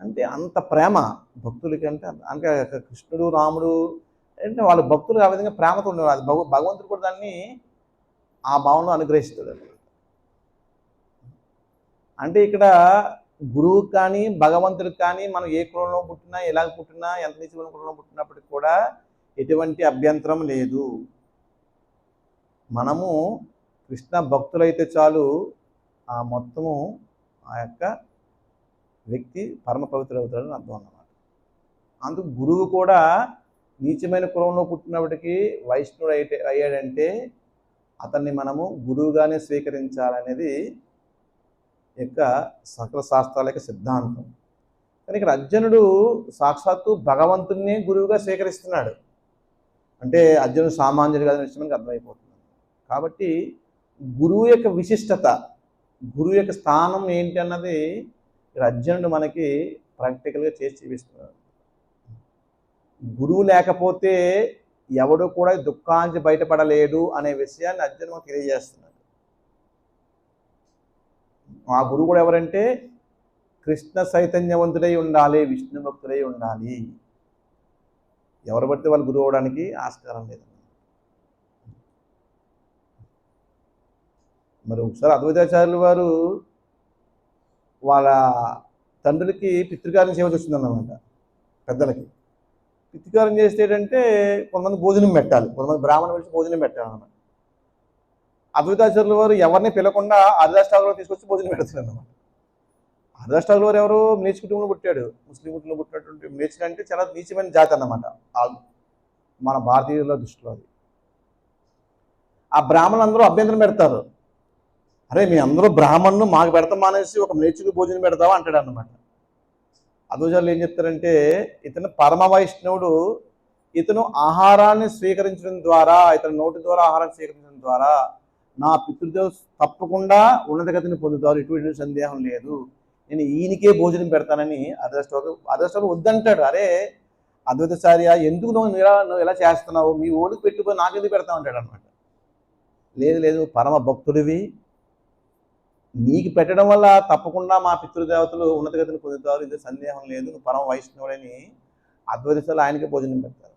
అంటే అంత ప్రేమ భక్తులకి. అంటే కృష్ణుడు రాముడు అంటే వాళ్ళ భక్తులు ఆ విధంగా ప్రేమతో ఉండేవారు. అది భగవంతుడు కూడా దాన్ని ఆ భావంలో అనుగ్రహిస్తాడు. అంటే ఇక్కడ గురువు కానీ భగవంతుడికి కానీ మనం ఏ కులంలో పుట్టినా ఎలా పుట్టినా ఎంత నీచమైన కులంలో పుట్టినప్పటికి కూడా ఎటువంటి అభ్యంతరం లేదు. మనము కృష్ణ భక్తులైతే చాలు ఆ మొత్తము ఆ యొక్క వ్యక్తి పరమ పవిత్రుడు అవుతాడని అర్థం అన్నమాట. అందుకు గురువు కూడా నీచమైన కులంలో పుట్టినప్పటికీ వైష్ణవుడు అయ్యాడంటే అతన్ని మనము గురువుగానే స్వీకరించాలనేది యొక్క సకల శాస్త్రాల యొక్క సిద్ధాంతం. కానీ ఇక్కడ అర్జునుడు సాక్షాత్తు భగవంతుడిని గురువుగా స్వీకరిస్తున్నాడు. అంటే అర్జునుడు సామాన్యుడు కాదని విషయం మనకు అర్థమైపోతుంది. కాబట్టి గురువు యొక్క విశిష్టత, గురువు యొక్క స్థానం ఏంటి అన్నది ఇక్కడ అర్జునుడు మనకి ప్రాక్టికల్గా చేసి చూపిస్తున్నాడు. గురువు లేకపోతే ఎవడు కూడా దుఃఖానికి బయటపడలేడు అనే విషయాన్ని అర్జునుడు మనకు తెలియజేస్తున్నాడు. ఆ గురువు కూడా ఎవరంటే కృష్ణ చైతన్యవంతుడై ఉండాలి, విష్ణు భక్తుడై ఉండాలి. ఎవరు పడితే వాళ్ళు గురువు అవడానికి ఆస్కారం లేదు. మరి ఒకసారి అద్వైతాచార్యులు వారు వాళ్ళ తండ్రులకి పితృకార్యం చేయవలసి వచ్చిందన్నమాట. పెద్దలకి పితృకార్యం చేస్తే ఏంటంటే కొంతమంది భోజనం పెట్టాలి, కొంతమంది బ్రాహ్మణులు పిలిచి భోజనం పెట్టాలన్నమాట. అద్వైతాచార్యుల వారు ఎవరిని పిలకుండా హరిదాస్ తీసుకొచ్చి భోజనం పెడుతున్నారు అన్నమాట. హరిదాస్ వారు ఎవరు మ్లేచ్ఛ కుటుంబంలో పుట్టాడు, ముస్లిం కుటుంబంలో పుట్టినటువంటి మ్లేచ్ఛ అంటే చాలా నీచమైన జాతి అన్నమాట మన భారతీయుల దృష్టిలో. అది ఆ బ్రాహ్మణులు అందరూ అభ్యంతరం పెడతారు. అరే మీ అందరూ బ్రాహ్మణులు మాకు పెడతాం మానేసి ఒక మ్లేచ్ఛకు భోజనం పెడతావా అంటాడు అన్నమాట. అద్వైతాచార్యులు ఏం చెప్తారంటే ఇతను పరమ వైష్ణవుడు, ఇతను ఆహారాన్ని స్వీకరించడం ద్వారా, ఇతని నోటి ద్వారా ఆహారాన్ని స్వీకరించడం ద్వారా నా పితృదేవ తప్పకుండా ఉన్నతగతిని పొందుతారు, ఎటువంటి సందేహం లేదు. నేను ఈయనకే భోజనం పెడతానని అదృష్టం వద్దంటాడు. అరే అద్వైతాచార్య ఎందుకు నువ్వు ఎలా చేస్తున్నావు, మీ ఓడికి పెట్టుకొని నాకెందుకు పెడతావు అంటాడు అనమాట. లేదు లేదు పరమ భక్తుడివి, నీకు పెట్టడం వల్ల తప్పకుండా మా పితృదేవతలు ఉన్నతగతిని పొందుతారు, ఇది సందేహం లేదు, నువ్వు పరమ వైష్ణవుడని అద్వైతాచార్యులు ఆయనకే భోజనం పెడతారు.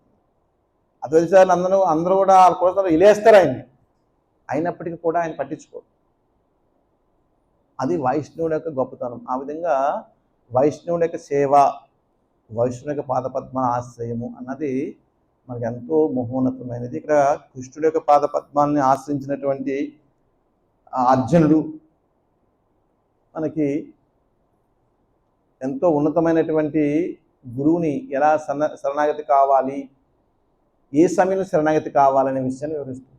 అద్వైతాచార్యులు అందరూ కూడా వాళ్ళ కోసం ఇలేస్తారు ఆయన్ని, అయినప్పటికీ కూడా ఆయన పట్టించుకోరు. అది వైష్ణవుడి యొక్క గొప్పతనం. ఆ విధంగా వైష్ణవుడి యొక్క సేవ, వైష్ణవుడి యొక్క పాదపద్మ ఆశ్రయము అన్నది మనకు ఎంతో మహోన్నతమైనది. ఇక్కడ కృష్ణుడి యొక్క పాదపద్మాన్ని ఆశ్రయించినటువంటి అర్జునుడు మనకి ఎంతో ఉన్నతమైనటువంటి గురువుని ఎలా శరణాగతి కావాలి, ఏ సమయంలో శరణాగతి కావాలనే విషయాన్ని వివరిస్తున్నారు.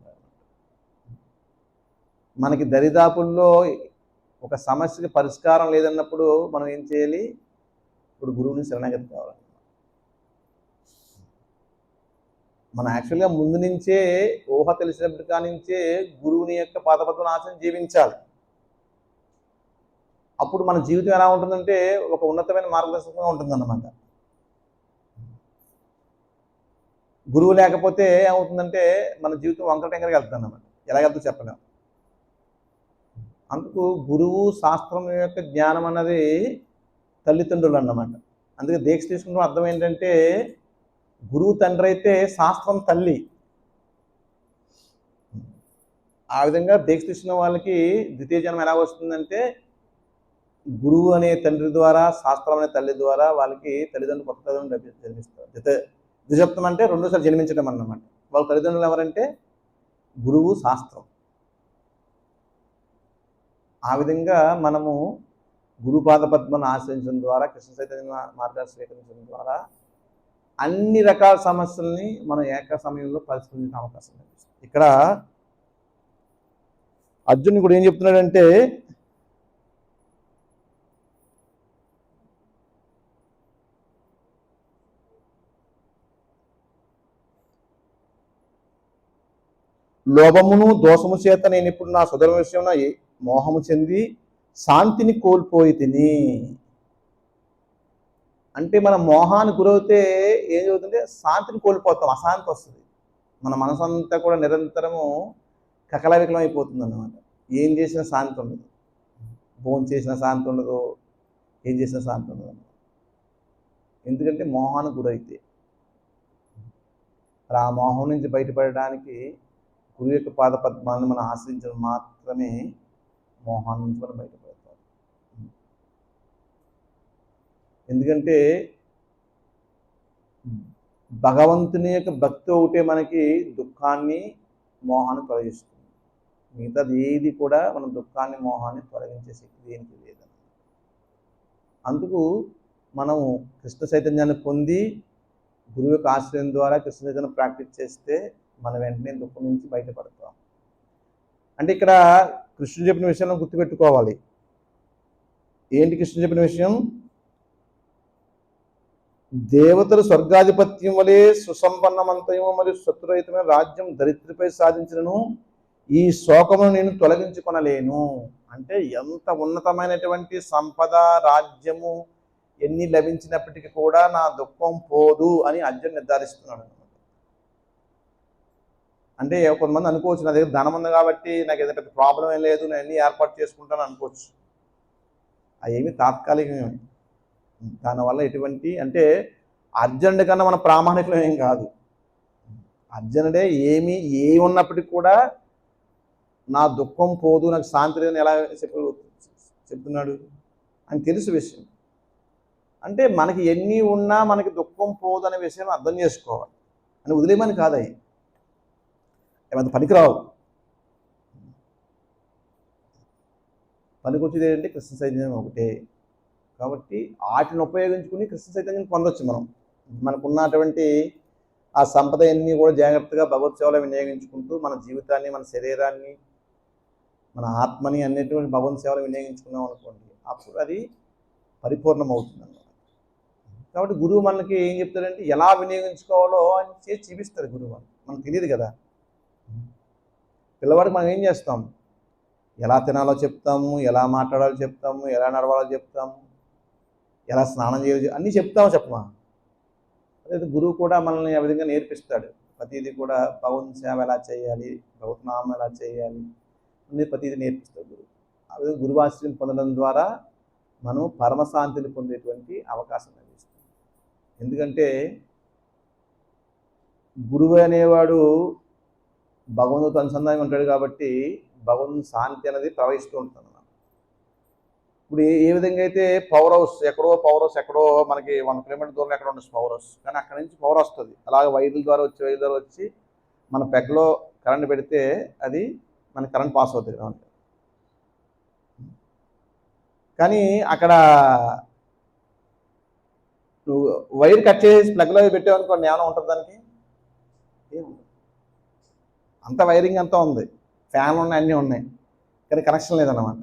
మనకి దరిదాపుల్లో ఒక సమస్యకి పరిష్కారం లేదన్నప్పుడు మనం ఏం చేయాలి, ఇప్పుడు గురువుని శరణాగతి కావాలి. మనం యాక్చువల్గా ముందు నుంచే ఊహ తెలిసినప్పుడు కానించే గురువుని యొక్క పాదపద్మను ఆశ్రయించి జీవించాలి. అప్పుడు మన జీవితం ఎలా ఉంటుందంటే ఒక ఉన్నతమైన మార్గదర్శకంగా ఉంటుందన్నమాట. గురువు లేకపోతే ఏమవుతుందంటే మన జీవితం వంకరటెంకరగా వెళ్తుంది అన్నమాట. ఎలాగెళ్తుందో చెప్పలేము. అందుకు గురువు శాస్త్రం యొక్క జ్ఞానం అన్నది తల్లిదండ్రులు అన్నమాట. అందుకే దీక్ష తీసుకున్న అర్థం ఏంటంటే గురువు తండ్రి అయితే శాస్త్రం తల్లి. ఆ విధంగా దీక్ష తీసుకున్న వాళ్ళకి ద్వితీయ జన్మ ఎలా వస్తుందంటే గురువు అనే తండ్రి ద్వారా, శాస్త్రం అనే తల్లి ద్వారా వాళ్ళకి తల్లిదండ్రులు కొత్త తల్లిదండ్రులు జన్మిస్తారు. ద్విజప్తం అంటే రెండోసారి జన్మించడం అన్నమాట. వాళ్ళ తల్లిదండ్రులు ఎవరంటే గురువు, శాస్త్రం. ఆ విధంగా మనము గురుపాద పద్మను ఆశ్రయించడం ద్వారా, కృష్ణ చైతన్య మార్గాన్ని స్వీకరించడం ద్వారా అన్ని రకాల సమస్యల్ని మనం ఏక సమయంలో పరిష్కరించే అవకాశం లభిస్తుంది. ఇక్కడ అర్జునుడు కూడా ఏం చెప్తున్నాడంటే లోభమును దోషము చేత నేను ఇప్పుడు నా సుధర్మ విషయంలో మోహము చెంది శాంతిని కోల్పోయి తిని. అంటే మన మోహాన్ని గురవుతే ఏం జరుగుతుంటే శాంతిని కోల్పోతాం, అశాంతి వస్తుంది. మన మనసు అంతా కూడా నిరంతరము కకలవికలం అయిపోతుంది అన్నమాట. ఏం చేసినా శాంతి ఉండదు, భోజనం చేసినా శాంతి ఉండదు, ఏం చేసినా శాంతి ఉండదు అన్నమాట. ఎందుకంటే మోహానికి గురైతే. ఆ మోహం నుంచి బయటపడడానికి గురువు యొక్క పాద పద్మాన్ని మనం ఆశ్రయించడం మాత్రమే మోహాన్ని నుంచి మనం బయటపడతాం. ఎందుకంటే భగవంతుని యొక్క భక్తి ఒకటే మనకి దుఃఖాన్ని మోహాన్ని తొలగిస్తుంది. మిగతాది ఏది కూడా మనం దుఃఖాన్ని మోహాన్ని తొలగించే శక్తి దేనికి లేదన్నమాట. అందుకు మనం కృష్ణ చైతన్యాన్ని పొంది గురువు యొక్క ఆశ్రయం ద్వారా కృష్ణ చైతన్యం ప్రాక్టీస్ చేస్తే మనం వెంటనే దుఃఖం నుంచి బయటపడతాం. అంటే ఇక్కడ కృష్ణుడు చెప్పిన విషయాలను గుర్తుపెట్టుకోవాలి. ఏంటి కృష్ణుడు చెప్పిన విషయం? దేవతలు స్వర్గాధిపత్యం వలె సుసంపన్నమంతయము మరియు శత్రురహితమైన రాజ్యం దరిద్రపై సాధించినను ఈ శోకమును నేను తొలగించుకొనలేను. అంటే ఎంత ఉన్నతమైనటువంటి సంపద రాజ్యము ఎన్ని లభించినప్పటికీ కూడా నా దుఃఖం పోదు అని అర్జున్ నిర్ధారిస్తున్నాడు. అంటే కొంతమంది అనుకోవచ్చు, నా దగ్గర ధనం ఉంది కాబట్టి నాకు ఏదైనా పెద్ద ప్రాబ్లం ఏం లేదు, నేను అన్ని ఏర్పాటు చేసుకుంటాను అనుకోవచ్చు. అవేమి తాత్కాలికమే. దానివల్ల ఎటువంటి అంటే అర్జునుడి కన్నా మన ప్రామాణికులం ఏం కాదు. అర్జునుడే ఏ ఉన్నప్పటికీ కూడా నా దుఃఖం పోదు, నాకు శాంతి లేదని ఎలా చెప్తున్నాడు అని తెలుసు విషయం. అంటే మనకి ఎన్ని ఉన్నా మనకి దుఃఖం పోదు అనే విషయం అర్థం చేసుకోవాలి. అని వదిలేమని కాదు, అవి ఏమంత పనికిరావు. పనికొచ్చేది ఏంటంటే కృష్ణ చైతన్యం ఒకటే. కాబట్టి వాటిని ఉపయోగించుకుని కృష్ణ చైతన్యం పొందొచ్చు. మనకున్నటువంటి ఆ సంపద అన్నీ కూడా జాగ్రత్తగా భగవత్ సేవలో వినియోగించుకుంటూ మన జీవితాన్ని, మన శరీరాన్ని, మన ఆత్మని అన్నిటి భగవంత్ సేవలు వినియోగించుకున్నాం అనుకోండి, అప్పుడు అది పరిపూర్ణం అవుతుంది అన్నమాట. కాబట్టి గురువు మనకి ఏం చెప్తాడంటే ఎలా వినియోగించుకోవాలో అని చేసి చూపిస్తారు గురువు. మనకు తెలియదు కదా. పిల్లవాడికి మనం ఏం చేస్తాం? ఎలా తినాలో చెప్తాము, ఎలా మాట్లాడాలో చెప్తాము, ఎలా నడవాలో చెప్తాము, ఎలా స్నానం చేయాలి అన్నీ చెప్పమా? అదే గురువు కూడా మనల్ని ఆ విధంగా నేర్పిస్తాడు. ప్రతిదీ కూడా భగవంత్ సేవ ఎలా చేయాలి, భగవత్ నామం ఎలా చేయాలి అన్ని ప్రతిదీ నేర్పిస్తాడు గురువు. ఆ విధంగా గురువాశ్రయం పొందడం ద్వారా మనం పరమశాంతిని పొందేటువంటి అవకాశం లభిస్తుంది. ఎందుకంటే గురువు అనేవాడు భగవంతుడితో అనుసంధానం ఉంటాడు కాబట్టి భగవంతుని శాంతి అనేది ప్రవహిస్తూ ఉంటుంది. ఇప్పుడు ఏ విధంగా అయితే పవర్ హౌస్ ఎక్కడో మనకి 1 కిలోమీటర్ దూరం ఎక్కడ ఉండొచ్చు పవర్ హౌస్, కానీ అక్కడ నుంచి పవర్ వస్తుంది. అలాగే వైర్ల ద్వారా వచ్చి మన పెగ్లో కరెంట్ పెడితే అది మన కరెంట్ పాస్ అవుతుంది. కానీ అక్కడ నువ్వు వైర్ కట్ చేసి ప్లగ్లో పెట్టావనుకోండి, ఏమైనా ఉంటుంది దానికి? ఏముంది. అంత వైరింగ్ అంతా ఉంది, ఫ్యాన్లు ఉన్నాయి, అన్నీ ఉన్నాయి, కానీ కనెక్షన్ లేదన్నమాట.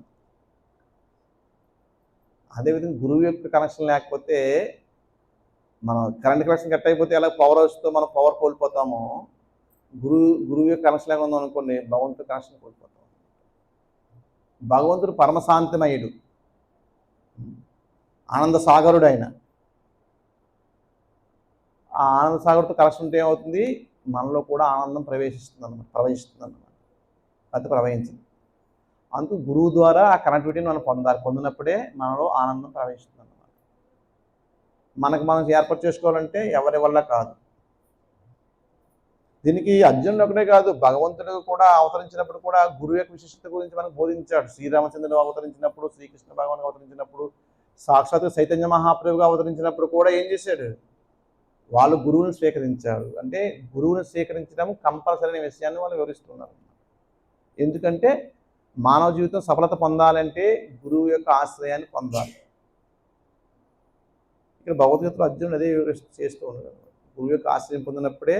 అదేవిధంగా గురువు యొక్క కనెక్షన్ లేకపోతే మనం కరెంట్ కనెక్షన్ కట్ అయిపోతే ఎలా పవర్ హౌస్తో మనం పవర్ కోల్పోతామో, గురువు యొక్క కనెక్షన్ లేకుండా అనుకోండి భగవంతుడు కనెక్షన్ కోల్పోతాం. భగవంతుడు పరమశాంతిమయుడు, ఆనంద సాగరుడు. ఆయన ఆ ఆనంద సాగరుడితో కనెక్షన్ ఉంటే ఏమవుతుంది? మనలో కూడా ఆనందం ప్రవహిస్తుంది అన్నమాట. అది ప్రవహించింది. అందుకు గురువు ద్వారా ఆ కనెక్టివిటీని మనం పొందినప్పుడే మనలో ఆనందం ప్రవహిస్తుంది అన్నమాట. మనం ఏర్పాటు చేసుకోవాలంటే ఎవరి వల్ల కాదు. దీనికి అర్జునుడు ఒకటే కాదు, భగవంతుడు కూడా అవతరించినప్పుడు కూడా గురువు యొక్క విశిష్టత గురించి మనకు బోధించాడు. శ్రీరామచంద్రుడు అవతరించినప్పుడు, శ్రీకృష్ణ భగవాన్ అవతరించినప్పుడు, సాక్షాత్ చైతన్య మహాప్రభుగా అవతరించినప్పుడు కూడా ఏం చేశాడు? వాళ్ళు గురువుని స్వీకరించారు. అంటే గురువుని స్వీకరించడం కంపల్సరీ అనే విషయాన్ని వాళ్ళు వివరిస్తున్నారు. ఎందుకంటే మానవ జీవితం సఫలత పొందాలంటే గురువు యొక్క ఆశ్రయాన్ని పొందాలి. ఇక్కడ భగవద్గీతలో అర్జునుడు అదే చేస్తూ ఉన్నాడు. గురువు యొక్క ఆశ్రయం పొందినప్పుడే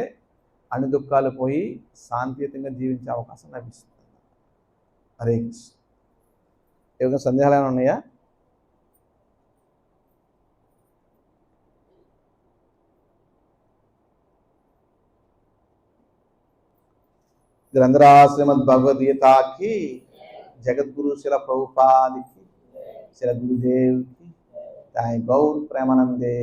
అన్ని దుఃఖాలు పోయి శాంతియుతంగా జీవించే అవకాశం లభిస్తుంది. హరే కృష్ణ. ఏమైనా సందేహాలు ఏమైనా ఉన్నాయా? గ్రంథరా శ్రీమద్ భగవద్గీతకి, జగద్గురు శిల ప్రభుపాదికి, శిల గురుదేవ్కి, దాని గౌర్ ప్రేమానందే.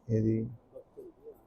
ఏది